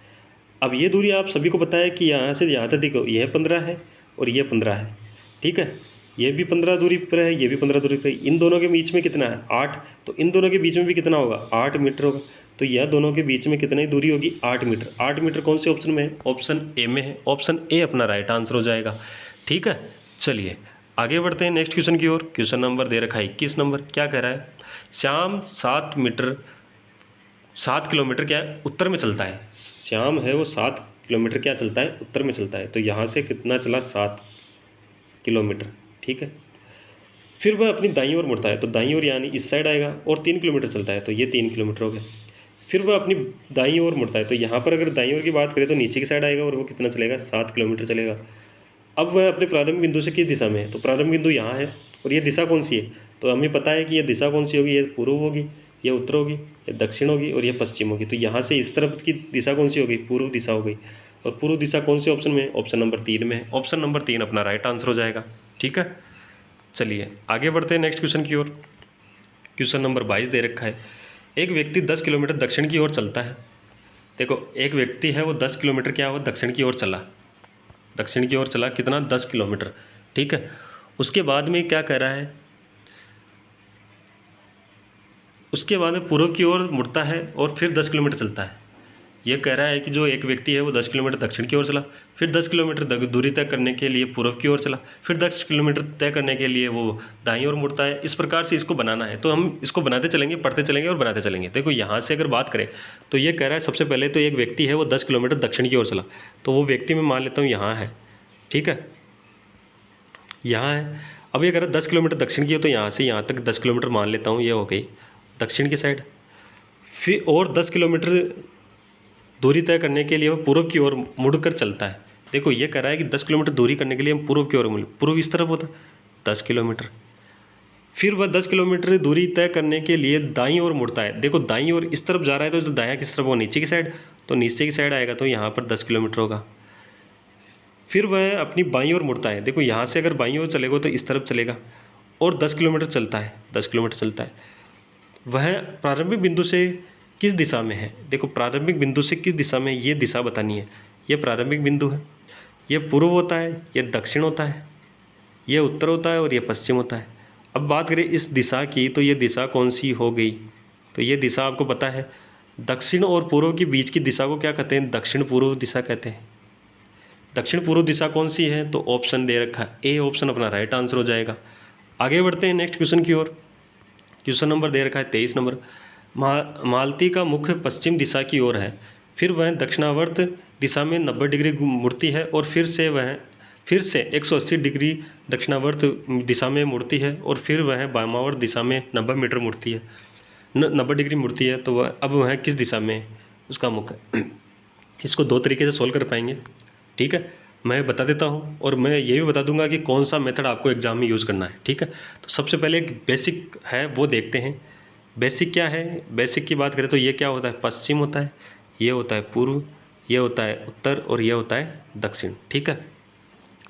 अब ये दूरी आप सभी को पता है कि यहाँ से यहाँ तक देखो, यह 15 है और ये 15 है। ठीक है, ये भी 15 दूरी पर है, ये भी 15 दूरी पर है। इन दोनों के बीच में कितना है, 8। तो इन दोनों के बीच में भी कितना होगा, 8 मीटर होगा। तो यह दोनों के बीच में कितनी दूरी होगी, 8 मीटर। 8 मीटर कौन से ऑप्शन में है, ऑप्शन ए में है। ऑप्शन ए अपना राइट आंसर हो जाएगा। ठीक है, चलिए आगे बढ़ते हैं नेक्स्ट क्वेश्चन की ओर। क्वेश्चन नंबर दे रखा है 21 नंबर। क्या कह रहा है, श्याम 7 किलोमीटर क्या है, उत्तर में चलता है। श्याम है वो 7 किलोमीटर क्या चलता है, उत्तर में चलता है। तो यहाँ से कितना चला, 7 किलोमीटर। ठीक है, फिर वह अपनी दाईं ओर मुड़ता है। तो दाईं ओर यानी इस साइड आएगा, और 3 किलोमीटर चलता है। तो ये 3 किलोमीटर हो गया। फिर वह अपनी दाईं ओर मुड़ता है। तो यहाँ पर अगर दाईं ओर की बात करें तो नीचे की साइड आएगा, और वो कितना चलेगा, 7 किलोमीटर चलेगा। अब वह अपने प्रारंभिक बिंदु से किस दिशा में है। तो प्रारंभिक बिंदु यहाँ है, और ये दिशा कौन सी है, तो हमें पता है कि ये दिशा कौन सी होगी, ये पूर्व होगी, ये उत्तर होगी, ये दक्षिण होगी और ये पश्चिम होगी। तो यहाँ से इस तरफ की दिशा कौन सी होगी, पूर्व दिशा हो गई। और पूर्व दिशा कौन से ऑप्शन में, ऑप्शन नंबर 3 में है। ऑप्शन नंबर 3 अपना राइट आंसर हो जाएगा। ठीक है, चलिए आगे बढ़ते हैं नेक्स्ट क्वेश्चन की ओर। क्वेश्चन नंबर 22 दे रखा है, एक व्यक्ति 10 किलोमीटर दक्षिण की ओर चलता है। देखो एक व्यक्ति है वो 10 किलोमीटर क्या हुआ, दक्षिण की ओर चला, दक्षिण की ओर चला, कितना, 10 किलोमीटर। ठीक है, उसके बाद में क्या कह रहा है, उसके बाद में पूर्व की ओर मुड़ता है और फिर 10 किलोमीटर चलता है। ये कह रहा है कि जो एक व्यक्ति है वो 10 किलोमीटर दक्षिण की ओर चला, फिर 10 किलोमीटर दूरी तय करने के लिए पूर्व की ओर चला, फिर 10 किलोमीटर तय करने के लिए वो दाईं ओर मुड़ता है। इस प्रकार से इसको बनाना है, तो हम इसको बनाते चलेंगे, पढ़ते चलेंगे और बनाते चलेंगे। देखो यहाँ से अगर बात करें तो ये कह रहा है सबसे पहले तो एक व्यक्ति है वो 10 किलोमीटर दक्षिण की ओर चला, तो वो व्यक्ति मैं मान लेता हूँ यहाँ है। ठीक है, यहाँ है। अब ये अगर 10 किलोमीटर दक्षिण की हो तो यहाँ से यहाँ तक 10 किलोमीटर मान लेता हूँ, ये हो गई दक्षिण की साइड। फिर और 10 किलोमीटर दूरी तय करने के लिए वह पूर्व की ओर मुड़कर चलता है। देखो ये कह रहा है कि 10 किलोमीटर दूरी करने के लिए हम पूर्व की ओर मुड़े, पूर्व इस तरफ होता है 10 किलोमीटर। फिर वह 10 किलोमीटर दूरी तय करने के लिए दाईं ओर मुड़ता है। देखो दाईं ओर इस तरफ जा रहा है तो दायां किस तरफ होगा, नीचे की साइड, तो नीचे की साइड आएगा तो यहाँ पर 10 किलोमीटर होगा। फिर वह अपनी बाईं ओर मुड़ता है। देखो यहाँ से अगर बाईं ओर चलेगा तो इस तरफ चलेगा और 10 किलोमीटर चलता है, 10 किलोमीटर चलता है। वह प्रारंभिक बिंदु से किस दिशा में है, देखो प्रारंभिक बिंदु से किस दिशा में, ये दिशा बतानी है। ये प्रारंभिक बिंदु है, ये पूर्व होता है, ये दक्षिण होता है, ये उत्तर होता है और ये पश्चिम होता है। अब बात करें इस दिशा की तो ये दिशा कौन सी हो गई, तो ये दिशा आपको पता है दक्षिण और पूर्व के बीच की दिशा को क्या कहते हैं, दक्षिण पूर्व दिशा कहते हैं। दक्षिण पूर्व दिशा कौन सी है, तो ऑप्शन दे रखा है ए, ऑप्शन अपना राइट आंसर हो जाएगा। आगे बढ़ते हैं नेक्स्ट क्वेश्चन की ओर। क्वेश्चन नंबर दे रखा है 23 नंबर, मालती का मुख्य पश्चिम दिशा की ओर है, फिर वह दक्षिणावर्त दिशा में 90 डिग्री मुड़ती है और फिर से 180 डिग्री दक्षिणावर्त दिशा में मुड़ती है और फिर वह वामावर्त दिशा में 90 मीटर मुड़ती है, 90 डिग्री मुड़ती है। तो वह अब वह किस दिशा में उसका मुख है। इसको दो तरीके से सोल्व कर पाएंगे। ठीक है, मैं बता देता हूँ और मैं ये भी बता दूंगा कि कौन सा मेथड आपको एग्जाम में यूज़ करना है। ठीक है, तो सबसे पहले एक बेसिक है वो देखते हैं। बेसिक क्या है, बेसिक की बात करें तो ये क्या होता है, पश्चिम होता है, ये होता है पूर्व, ये होता है उत्तर और ये होता है दक्षिण। ठीक है,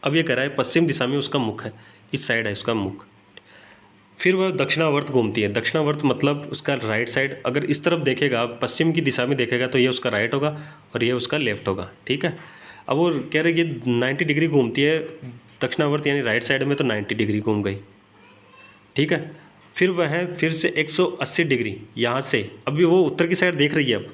अब ये कह रहा है पश्चिम दिशा में उसका मुख है, इस साइड है उसका मुख। फिर वह दक्षिणावर्त घूमती है, दक्षिणावर्त मतलब उसका राइट साइड, अगर इस तरफ देखेगा पश्चिम की दिशा में देखेगा तो ये उसका राइट होगा और ये उसका लेफ्ट होगा। ठीक है, अब वो कह रहे कि 90 डिग्री घूमती है दक्षिणावर्त यानी राइट साइड में, तो 90 डिग्री घूम गई। ठीक है, फिर वह फिर से 180 डिग्री यहाँ से, अभी वो उत्तर की साइड देख रही है,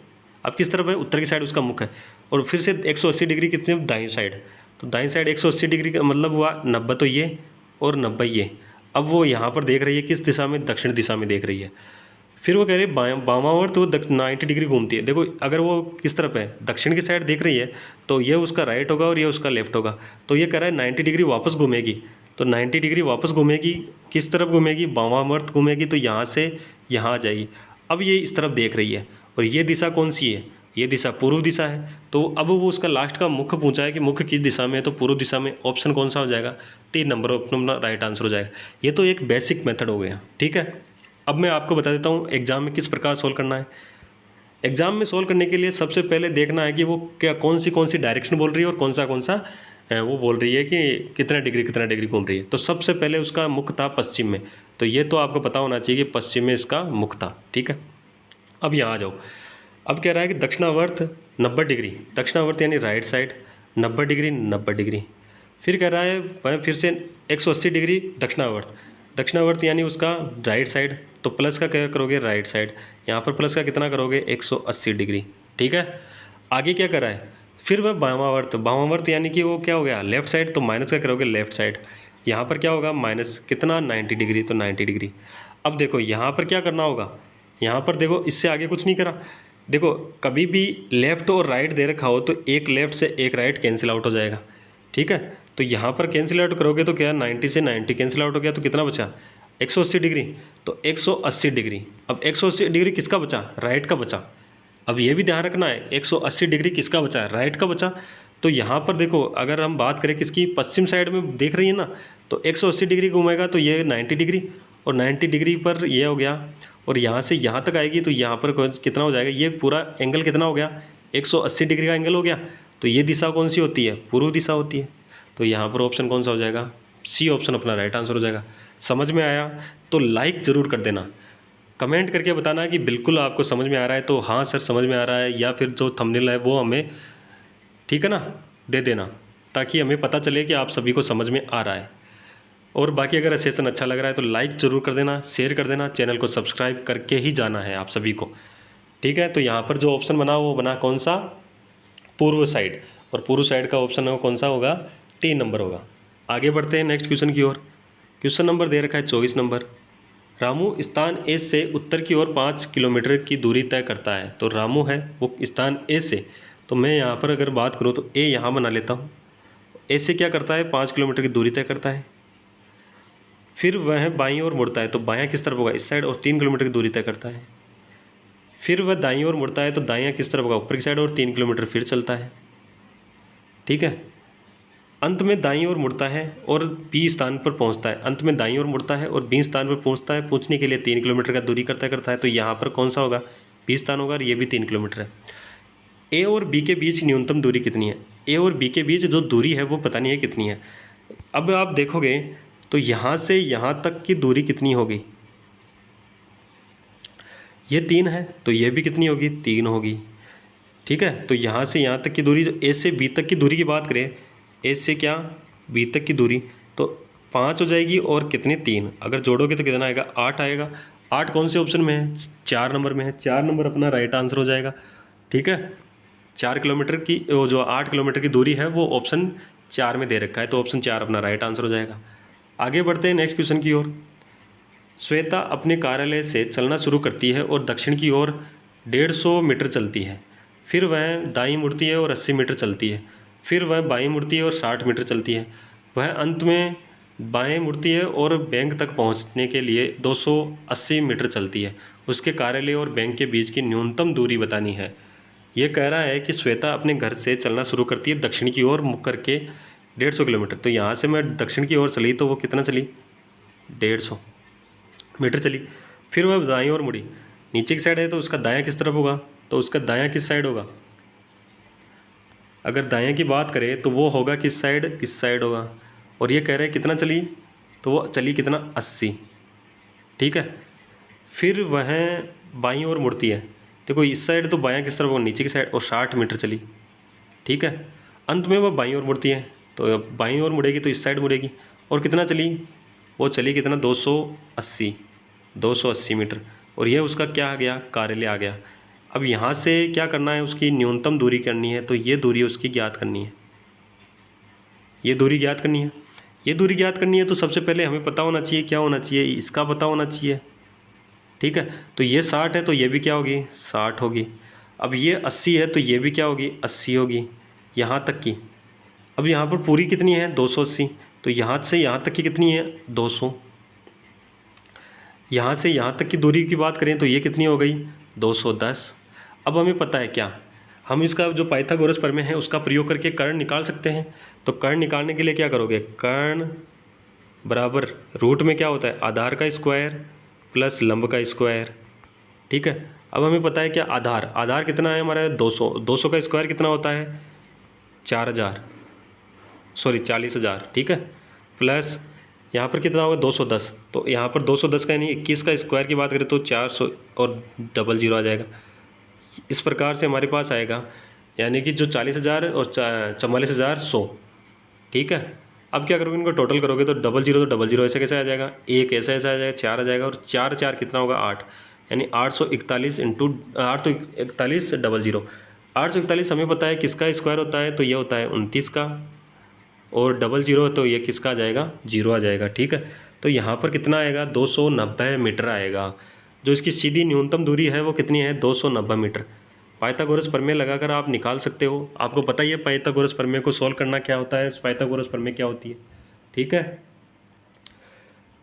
अब किस तरफ है, उत्तर की साइड उसका मुख है, और फिर से 180 डिग्री कितने, दाईं साइड, तो दाईं साइड 180 डिग्री का मतलब हुआ 90 तो ये और 90 ये। अब वो यहाँ पर देख रही है किस दिशा में, दक्षिण दिशा में देख रही है। फिर वो कह रही है वामावर्त वो 90 डिग्री घूमती है। देखो अगर वो किस तरफ है, दक्षिण की साइड देख रही है, तो ये उसका राइट होगा और ये उसका लेफ्ट होगा। तो ये कह रहा है 90 डिग्री वापस घूमेगी, तो 90 डिग्री वापस घूमेगी, किस तरफ घूमेगी, वामावर्त घूमेगी, तो यहाँ से यहाँ आ जाएगी। अब ये इस तरफ देख रही है और ये दिशा कौन सी है, ये दिशा पूर्व दिशा है। तो अब वो उसका लास्ट का मुख पूछा है कि मुख किस दिशा में है, तो पूर्व दिशा में। ऑप्शन कौन सा हो जाएगा, 3 नंबर ऑप्शन राइट आंसर हो जाएगा। ये तो एक बेसिक मेथड हो गया। ठीक है, अब मैं आपको बता देता हूँ एग्जाम में किस प्रकार सोल्व करना है। एग्जाम में सोल्व करने के लिए सबसे पहले देखना है कि वो क्या कौन सी डायरेक्शन बोल रही है और कौन सा वो बोल रही है कि कितना डिग्री घूम रही है। तो सबसे पहले उसका मुख था पश्चिम में, तो ये तो आपको पता होना चाहिए कि पश्चिम में इसका मुख था। ठीक है, अब यहाँ आ जाओ। अब कह रहा है कि दक्षिणावर्त 90 डिग्री, दक्षिणावर्त यानी राइट साइड 90 डिग्री 90 डिग्री। फिर कह रहा है वह फिर से 180 डिग्री दक्षिणावर्त, दक्षिणावर्त यानी उसका राइट साइड, तो प्लस का क्या करोगे, राइट साइड, यहाँ पर प्लस का कितना करोगे, 180 डिग्री। ठीक है, आगे क्या कर रहा है, फिर वह वामावर्त, वामावर्त यानी कि वो क्या हो गया, लेफ्ट साइड, तो माइनस का करोगे लेफ्ट साइड, यहाँ पर क्या होगा माइनस कितना 90 डिग्री, तो 90 डिग्री। अब देखो यहाँ पर क्या करना होगा, यहाँ पर देखो इससे आगे कुछ नहीं करा। देखो कभी भी लेफ़्ट और राइट दे रखा हो तो एक लेफ़्ट से एक राइट कैंसिल आउट हो जाएगा। ठीक है, तो यहाँ पर कैंसिल आउट करोगे तो क्या 90 से 90 कैंसिल आउट हो गया, तो कितना बचा 180 डिग्री, तो 180 डिग्री। अब 180 डिग्री किसका बचा, राइट का बचा। अब ये भी ध्यान रखना है 180 डिग्री किसका बचा, राइट का बचा। तो यहाँ पर देखो अगर हम बात करें किसकी, पश्चिम साइड में देख रही है ना, तो 180 डिग्री घूमेगा तो ये 90 डिग्री, और 90 डिग्री पर ये हो गया, और यहाँ से यहाँ तक आएगी तो यहाँ पर कितना हो जाएगा, ये पूरा एंगल कितना हो गया, 180 डिग्री का एंगल हो गया। तो ये दिशा कौन सी होती है, पूर्व दिशा होती है। तो यहाँ पर ऑप्शन कौन सा हो जाएगा, सी ऑप्शन अपना राइट आंसर हो जाएगा। समझ में आया तो लाइक ज़रूर कर देना, कमेंट करके बताना कि बिल्कुल आपको समझ में आ रहा है तो हाँ सर समझ में आ रहा है, या फिर जो थंबनेल है वो हमें, ठीक है ना, दे देना, ताकि हमें पता चले कि आप सभी को समझ में आ रहा है। और बाकी अगर सेशन अच्छा लग रहा है तो लाइक ज़रूर कर देना, शेयर कर देना, चैनल को सब्सक्राइब करके ही जाना है आप सभी को, ठीक है। तो यहाँ पर जो ऑप्शन बना वो बना कौन सा, पूर्व साइड, और पूर्व साइड का ऑप्शन है कौन सा होगा, 3 नंबर होगा। आगे बढ़ते हैं नेक्स्ट क्वेश्चन की ओर। क्वेश्चन नंबर दे रखा है 24 नंबर। रामू स्थान ए से उत्तर की ओर 5 किलोमीटर की दूरी तय करता है। तो रामू है वो स्थान ए से, तो मैं यहाँ पर अगर बात करूँ तो ए यहाँ बना लेता हूँ। ए से क्या करता है, 5 किलोमीटर की दूरी तय करता है। फिर वह बाईं ओर मुड़ता है, तो बायां किस तरफ होगा, इस साइड, और 3 किलोमीटर की दूरी तय करता है। फिर वह दाईं ओर मुड़ता है तो दायां किस तरफ होगा, ऊपर की साइड, और 3 किलोमीटर फिर चलता है, ठीक है। अंत में दाईं ओर मुड़ता है और बी स्थान पर पहुंचता है। अंत में दाईं ओर मुड़ता है और बी स्थान पर पहुंचता है, पहुंचने के लिए 3 किलोमीटर का दूरी करता है। तो यहाँ पर कौन सा होगा, बी स्थान होगा, और ये भी 3 किलोमीटर है। ए और बी के बीच न्यूनतम दूरी कितनी है, ए और बी के बीच जो दूरी है वो पता नहीं है कितनी है। अब आप देखोगे तो यहाँ से यहाँ तक की दूरी कितनी होगी, ये 3 है, तो ये भी कितनी होगी, 3 होगी, ठीक है। तो यहाँ से यहाँ तक की दूरी, जो ए से बी तक की दूरी की बात करें, ए से क्या बी तक की दूरी, तो 5 हो जाएगी, और कितनी, 3, अगर जोड़ोगे तो कितना आएगा, 8 आएगा। 8 कौन से ऑप्शन में है, 4 नंबर में है, 4 नंबर अपना राइट आंसर हो जाएगा, ठीक है। 4 किलोमीटर की, वो जो 8 किलोमीटर की दूरी है वो ऑप्शन 4 में दे रखा है, तो ऑप्शन 4 अपना राइट आंसर हो जाएगा। आगे बढ़ते हैं नेक्स्ट क्वेश्चन की ओर। श्वेता अपने कार्यालय से चलना शुरू करती है और दक्षिण की ओर 150 मीटर चलती है। फिर वह दाईं मुड़ती है और 80 मीटर चलती है। फिर वह बाईं मुड़ती है और 60 मीटर चलती है। वह अंत में बाएं मुड़ती है और बैंक तक पहुंचने के लिए 280 मीटर चलती है। उसके कार्यालय और बैंक के बीच की न्यूनतम दूरी बतानी है। ये कह रहा है कि श्वेता अपने घर से चलना शुरू करती है दक्षिण की ओर मुख करके 150 किलोमीटर। तो यहाँ से मैं दक्षिण की ओर चली तो वो कितना चली, 150 मीटर चली। फिर वह दाईं ओर मुड़ी, नीचे की साइड है तो उसका दायां किस तरफ होगा, तो उसका दायां किस साइड होगा, अगर दायां की बात करें तो वो होगा किस साइड, इस साइड होगा। और ये कह रहे हैं कितना चली, तो वो चली कितना, 80, ठीक है। फिर वह बाईं ओर मुड़ती है, देखो इस साइड, तो बायां किस तरफ होगा, नीचे की साइड, और 60 मीटर चली, ठीक है। अंत में वह बाईं ओर मुड़ती है, तो अब बाईं ओर मुड़ेगी तो इस साइड मुड़ेगी, और कितना चली, वो चली कितना, 280 मीटर, और ये उसका क्या आ गया, कार्यालय आ गया। अब यहाँ से क्या करना है, उसकी न्यूनतम दूरी करनी है, तो ये दूरी उसकी ज्ञात करनी है, ये दूरी ज्ञात करनी है। ये दूरी ज्ञात करनी है तो सबसे पहले हमें पता होना चाहिए, क्या होना चाहिए, इसका पता होना चाहिए, ठीक है। तो ये 60 है तो ये भी क्या होगी, 60 होगी। अब ये 80 है तो ये भी क्या होगी, 80 होगी, यहाँ तक की। अब यहाँ पर पूरी कितनी है, 280, तो यहाँ से यहाँ तक की कितनी है, 200। यहाँ से यहाँ तक की दूरी की बात करें तो ये कितनी हो गई, 210। अब हमें पता है क्या, हम इसका जो पाइथागोरस प्रमेय है उसका प्रयोग करके कर्ण निकाल सकते हैं। तो कर्ण निकालने के लिए क्या करोगे, कर्ण बराबर रूट में क्या होता है, आधार का स्क्वायर प्लस लंब का स्क्वायर, ठीक है। अब हमें पता है क्या, आधार कितना है हमारा, 200, 200 का स्क्वायर कितना होता है, 40,000, ठीक है। प्लस यहाँ पर कितना होगा, 210, तो यहाँ पर 210 का यानी 21 का स्क्वायर की बात करें तो 400 और 00 आ जाएगा। इस प्रकार से हमारे पास आएगा, यानी कि जो 40,000 और 44,100, ठीक है। अब क्या करोगे, इनको टोटल करोगे तो 00 तो 00 ऐसे कैसे आ जाएगा, एक ऐसा ऐसा आ जाएगा, 4 आ जाएगा, और 4 4 कितना होगा, 8, यानी 841 इंटू 841 00। 841 हमें पता है किसका स्क्वायर होता है, तो ये होता है 29 का, और 00 तो ये किसका आ जाएगा, 0 आ जाएगा, ठीक है। तो यहाँ पर कितना आएगा, 290 मीटर आएगा। जो इसकी सीधी न्यूनतम दूरी है वो कितनी है, 290 मीटर। पाइथागोरस प्रमेय लगाकर आप निकाल सकते हो। आपको पता ही है पाइथागोरस प्रमेय को सॉल्व करना क्या होता है, पाइथागोरस प्रमेय क्या होती है, ठीक है।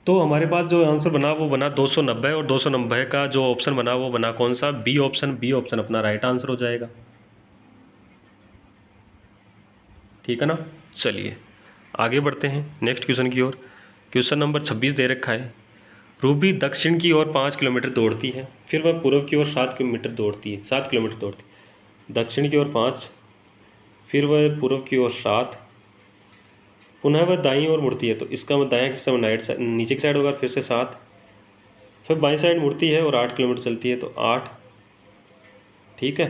तो हमारे पास जो आंसर बना वो बना 290, और 290 का जो ऑप्शन बना वो बना कौन सा, बी ऑप्शन। बी ऑप्शन अपना राइट आंसर हो जाएगा, ठीक है ना। चलिए आगे बढ़ते हैं नेक्स्ट क्वेश्चन की ओर। क्वेश्चन नंबर 26 दे रखा है। रूबी दक्षिण की ओर 5 किलोमीटर दौड़ती है, फिर वह पूर्व की ओर 7 किलोमीटर दौड़ती है, 7 किलोमीटर दौड़ती है। दक्षिण की ओर 5, फिर वह पूर्व की ओर 7, पुनः वह दाईं ओर मुड़ती है, तो इसका दायां हिस्सा राइट साइड नीचे की साइड होगा, फिर से 7, फिर बाईं साइड मुड़ती है और 8 किलोमीटर चलती है, तो 8। ठीक है,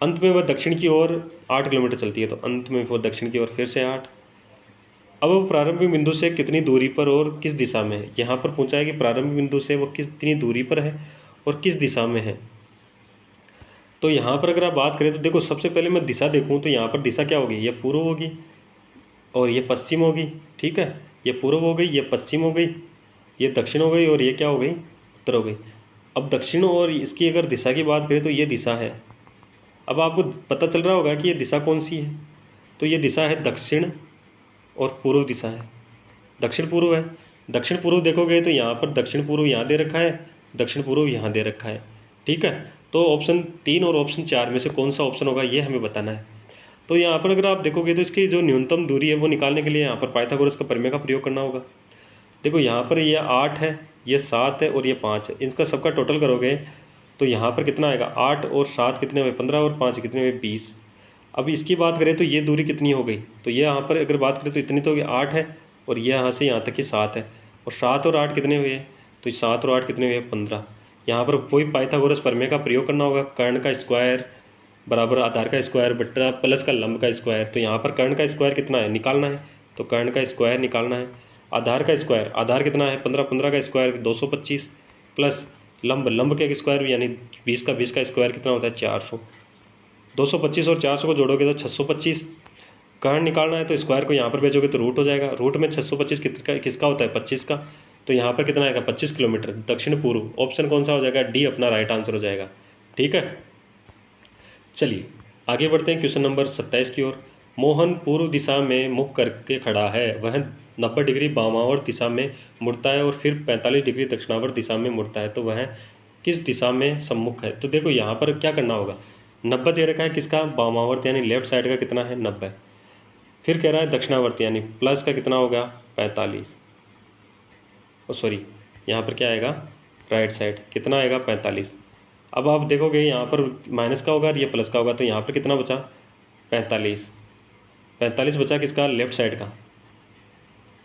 अंत में वह दक्षिण की ओर 8 किलोमीटर चलती है, तो अंत में वह दक्षिण की ओर फिर से 8। अब वो प्रारंभिक बिंदु से कितनी दूरी पर और किस दिशा में है। यहाँ पर पूछा है कि प्रारंभिक बिंदु से वो कितनी दूरी पर है और किस दिशा में है। तो यहाँ पर अगर आप बात करें तो देखो, सबसे पहले मैं दिशा देखूँ तो यहाँ पर दिशा क्या होगी, ये पूर्व होगी और ये पश्चिम होगी। ठीक है, ये पूर्व हो गई, ये पश्चिम हो गई, ये दक्षिण हो गई और ये क्या हो गई, उत्तर हो गई। अब दक्षिण और इसकी अगर दिशा की बात करें तो ये दिशा है। अब आपको पता चल रहा होगा कि ये दिशा कौन सी है, तो ये दिशा है दक्षिण और पूर्व दिशा है, दक्षिण पूर्व है। दक्षिण पूर्व देखोगे तो यहाँ पर दक्षिण पूर्व यहाँ दे रखा है, दक्षिण पूर्व यहाँ दे रखा है। ठीक है, तो ऑप्शन 3 और ऑप्शन 4 में से कौन सा ऑप्शन होगा ये हमें बताना है। तो यहाँ पर अगर आप देखोगे तो इसकी जो न्यूनतम दूरी है वो निकालने के लिए यहाँ पर पाइथागोरस का प्रमेय का प्रयोग करना होगा। देखो यहाँ पर ये 8 है, ये 7 है और ये 5 है, इनका सबका टोटल करोगे तो यहाँ पर कितना आएगा, 8 और 7 कितने हुए 15 और 5 कितने हुए 20। अब इसकी बात करें तो ये दूरी कितनी हो गई, तो ये यहाँ पर अगर बात करें तो इतनी तो 8 है और ये यहाँ से यहाँ तक की 7 है, और 7 और 8 कितने हुए, तो 7 और 8 कितने हुए 15। यहाँ पर वही पाइथागोरस प्रमेय का प्रयोग करना होगा, कर्ण का स्क्वायर बराबर आधार का स्क्वायर बटा प्लस का लंब का स्क्वायर। तो यहाँ पर कर्ण का स्क्वायर कितना है निकालना है, तो कर्ण का स्क्वायर निकालना है। आधार का स्क्वायर, आधार कितना है 15, 15 का स्क्वायर 225 प्लस लंब के स्क्वायर यानी 20 का स्क्वायर कितना होता है 400। 225 और 400 को जोड़ोगे तो 625। कर्ण निकालना है तो स्क्वायर को यहाँ पर भेजोगे तो रूट हो जाएगा, रूट में 625 किसका होता है 25 का। तो यहाँ पर कितना आएगा 25 किलोमीटर दक्षिण पूर्व। ऑप्शन कौन सा हो जाएगा, डी अपना राइट आंसर हो जाएगा। ठीक है, चलिए आगे बढ़ते हैं क्वेश्चन नंबर 27 की ओर। मोहन पूर्व दिशा में मुख करके खड़ा है, वह 90 डिग्री वामावर्त दिशा में मुड़ता है और फिर 45 डिग्री दक्षिणावर्त दिशा में मुड़ता है, तो वह किस दिशा में सम्मुख है। तो देखो यहाँ पर क्या करना होगा, 90 दे रखा है किसका, वामावर्त यानी लेफ्ट साइड का कितना है 90, फिर कह रहा है दक्षिणावर्त यानी प्लस का कितना होगा 45, सॉरी यहाँ पर क्या आएगा राइट साइड कितना आएगा 45। अब आप देखोगे यहाँ पर माइनस का होगा और ये प्लस का होगा, तो यहाँ पर कितना बचा 45 बचा किसका, लेफ्ट साइड का,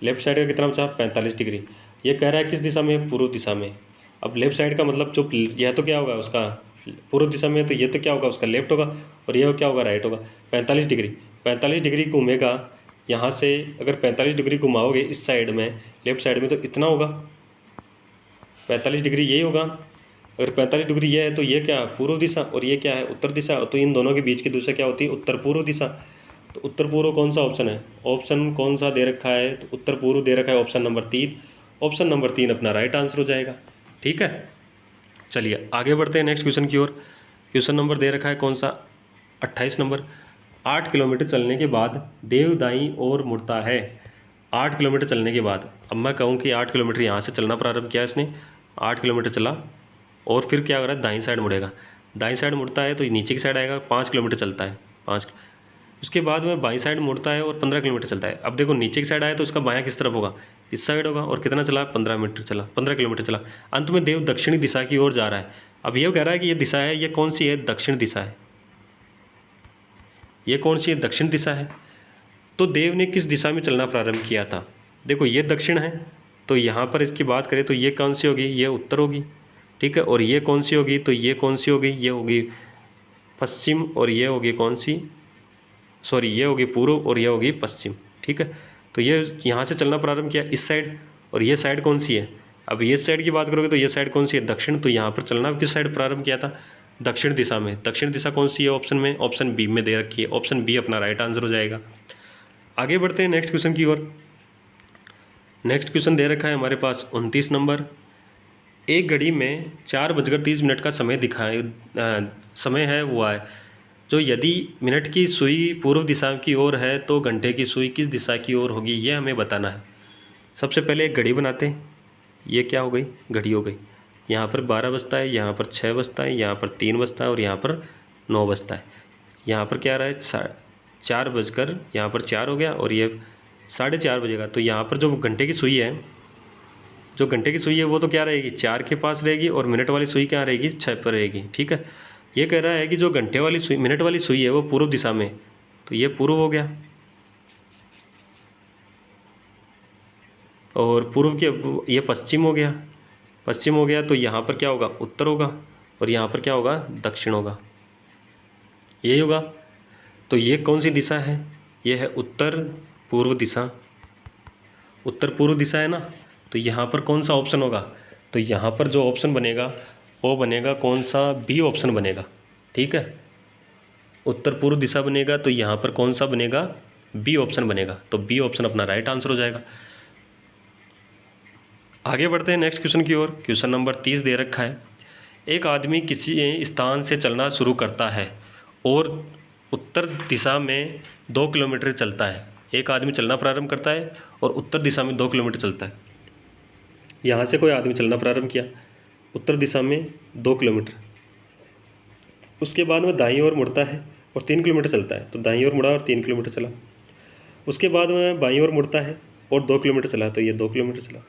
लेफ्ट साइड का कितना बचा 45 डिग्री। ये कह रहा है किस दिशा में, पूर्व दिशा में। अब लेफ्ट साइड का मतलब जो यह तो क्या होगा उसका पूर्व दिशा में, तो ये तो क्या होगा उसका लेफ्ट होगा और ये क्या होगा राइट होगा। 45 डिग्री घूमेगा यहाँ से, अगर 45 डिग्री घुमाओगे इस साइड में लेफ्ट साइड में तो इतना होगा 45 डिग्री यही होगा। अगर 45 डिग्री ये है तो ये क्या है पूर्व दिशा और ये क्या है उत्तर दिशा, तो इन दोनों के बीच की दिशा क्या होती है उत्तर पूर्व दिशा। तो उत्तर पूर्व कौन सा ऑप्शन है, ऑप्शन कौन सा दे रखा है, तो उत्तर पूर्व दे रखा है ऑप्शन नंबर 3। ऑप्शन नंबर 3 अपना राइट आंसर हो जाएगा। ठीक है, चलिए आगे बढ़ते हैं नेक्स्ट क्वेश्चन की ओर। क्वेश्चन नंबर दे रखा है कौन सा 28 नंबर। 8 किलोमीटर चलने के बाद देव दाईं ओर मुड़ता है। 8 किलोमीटर चलने के बाद, अब मैं कहूँ कि 8 किलोमीटर यहाँ से चलना प्रारंभ किया इसने, 8 किलोमीटर चला और फिर क्या हो रहा है दाईं साइड मुड़ेगा। दाईं साइड मुड़ता है तो नीचे की साइड आएगा, 5 किलोमीटर चलता है 5। उसके बाद में बाईं साइड मुड़ता है और 15 किलोमीटर चलता है। अब देखो नीचे की साइड आया तो उसका बायां किस तरफ होगा, इस साइड होगा, और कितना चला 15 किलोमीटर चला। अंत में देव दक्षिणी दिशा की ओर जा रहा है। अब ये कह रहा है कि ये दिशा है, ये कौन सी है, दक्षिण दिशा है। ये कौन सी है, दक्षिण दिशा है। तो देव ने किस दिशा में चलना प्रारंभ किया था, देखो ये दक्षिण है, तो यहाँ पर इसकी बात करें तो ये कौन सी होगी, ये उत्तर होगी। ठीक है, और ये कौन सी होगी, तो ये कौन सी होगी, ये होगी पश्चिम, और ये होगी कौन सी, सॉरी ये होगी पूर्व और ये होगी पश्चिम। ठीक है, तो ये यहाँ से चलना प्रारंभ किया इस साइड, और ये साइड कौन सी है, अब ये साइड की बात करोगे तो ये साइड कौन सी है, दक्षिण। तो यहाँ पर चलना किस साइड प्रारंभ किया था, दक्षिण दिशा में। दक्षिण दिशा कौन सी है ऑप्शन में, ऑप्शन बी में दे रखी है, ऑप्शन बी अपना राइट आंसर हो जाएगा। आगे बढ़ते हैं नेक्स्ट क्वेश्चन की ओर। नेक्स्ट क्वेश्चन दे रखा है हमारे पास 29 नंबर। एक घड़ी में 4:30 का समय दिखाए समय है हुआ है, जो यदि मिनट की सुई पूर्व दिशा की ओर है तो घंटे की सुई किस दिशा की ओर होगी, ये हमें बताना है। सबसे पहले एक घड़ी बनाते हैं, ये क्या हो गई, घड़ी हो गई। यहाँ पर 12 बजता है, यहाँ पर 6 बजता है, यहाँ पर 3 बजता है और यहाँ पर 9 बजता है। यहाँ पर क्या आ रहा है 4 बजकर, यहाँ पर 4 हो गया और ये 4:30 बजेगा। तो यहाँ पर जो घंटे की सुई है जो घंटे की सुई है वो तो क्या रहेगी, 4 के पास रहेगी, और मिनट वाली सुई क्या रहेगी, 6 पर रहेगी। ठीक है, ये कह रहा है कि जो घंटे वाली सुई, मिनट वाली सुई है वो पूर्व दिशा में, तो ये पूर्व हो गया, और पूर्व के ये पश्चिम हो गया, पश्चिम हो गया, तो यहाँ पर क्या होगा, उत्तर होगा, और यहाँ पर क्या होगा, दक्षिण होगा, यही होगा। तो ये कौन सी दिशा है, ये है उत्तर पूर्व दिशा, उत्तर पूर्व दिशा है ना। तो यहाँ पर कौन सा ऑप्शन होगा, तो यहाँ पर जो ऑप्शन बनेगा वो बनेगा कौन सा, बी ऑप्शन बनेगा। ठीक है, उत्तर पूर्व दिशा बनेगा, तो यहाँ पर कौन सा बनेगा, बी ऑप्शन बनेगा। तो बी ऑप्शन अपना राइट आंसर हो जाएगा। आगे बढ़ते हैं नेक्स्ट क्वेश्चन की ओर। क्वेश्चन नंबर 30 दे रखा है, एक आदमी किसी स्थान से चलना शुरू करता है और उत्तर दिशा में 2 किलोमीटर चलता है। एक आदमी चलना प्रारंभ करता है और उत्तर दिशा में 2 किलोमीटर चलता है। यहाँ से कोई आदमी चलना प्रारंभ किया उत्तर दिशा में 2 किलोमीटर, उसके बाद में दाईं ओर मुड़ता है और 3 किलोमीटर चलता है। तो दाईं ओर मुड़ा और 3 किलोमीटर चला। उसके बाद में बाईं ओर मुड़ता है और 2 किलोमीटर चला, तो ये 2 किलोमीटर चला।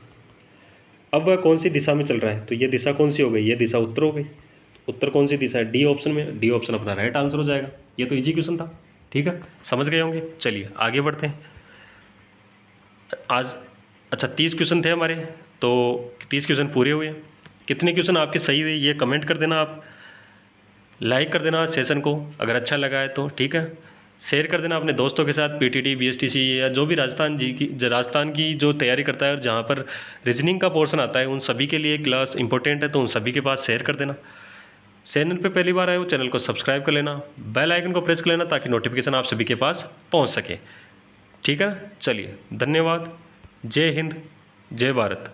अब वह कौन सी दिशा में चल रहा है, तो ये दिशा कौन सी हो गई, ये दिशा उत्तर हो गई। उत्तर कौन सी दिशा है, डी ऑप्शन में, डी ऑप्शन अपना राइट आंसर हो जाएगा। ये तो इजी क्वेश्चन था। ठीक है, समझ गए होंगे। चलिए आगे बढ़ते हैं। आज अच्छा 30 क्वेश्चन थे हमारे, तो 30 क्वेश्चन पूरे हुए। कितने क्वेश्चन आपके सही हुए ये कमेंट कर देना, आप लाइक कर देना सेशन को अगर अच्छा लगा है तो। ठीक है, शेयर कर देना अपने दोस्तों के साथ, पीटीटी, बीएसटीसी या जो भी राजस्थान की जो तैयारी करता है और जहाँ पर रीजनिंग का पोर्शन आता है, उन सभी के लिए क्लास इंपॉर्टेंट है, तो उन सभी के पास शेयर कर देना। चैनल पे पहली बार आए हो, चैनल को सब्सक्राइब कर लेना, बेल आइकन को प्रेस कर लेना ताकि नोटिफिकेशन आप सभी के पास पहुँच सके। ठीक है, चलिए धन्यवाद। जय हिंद, जय भारत।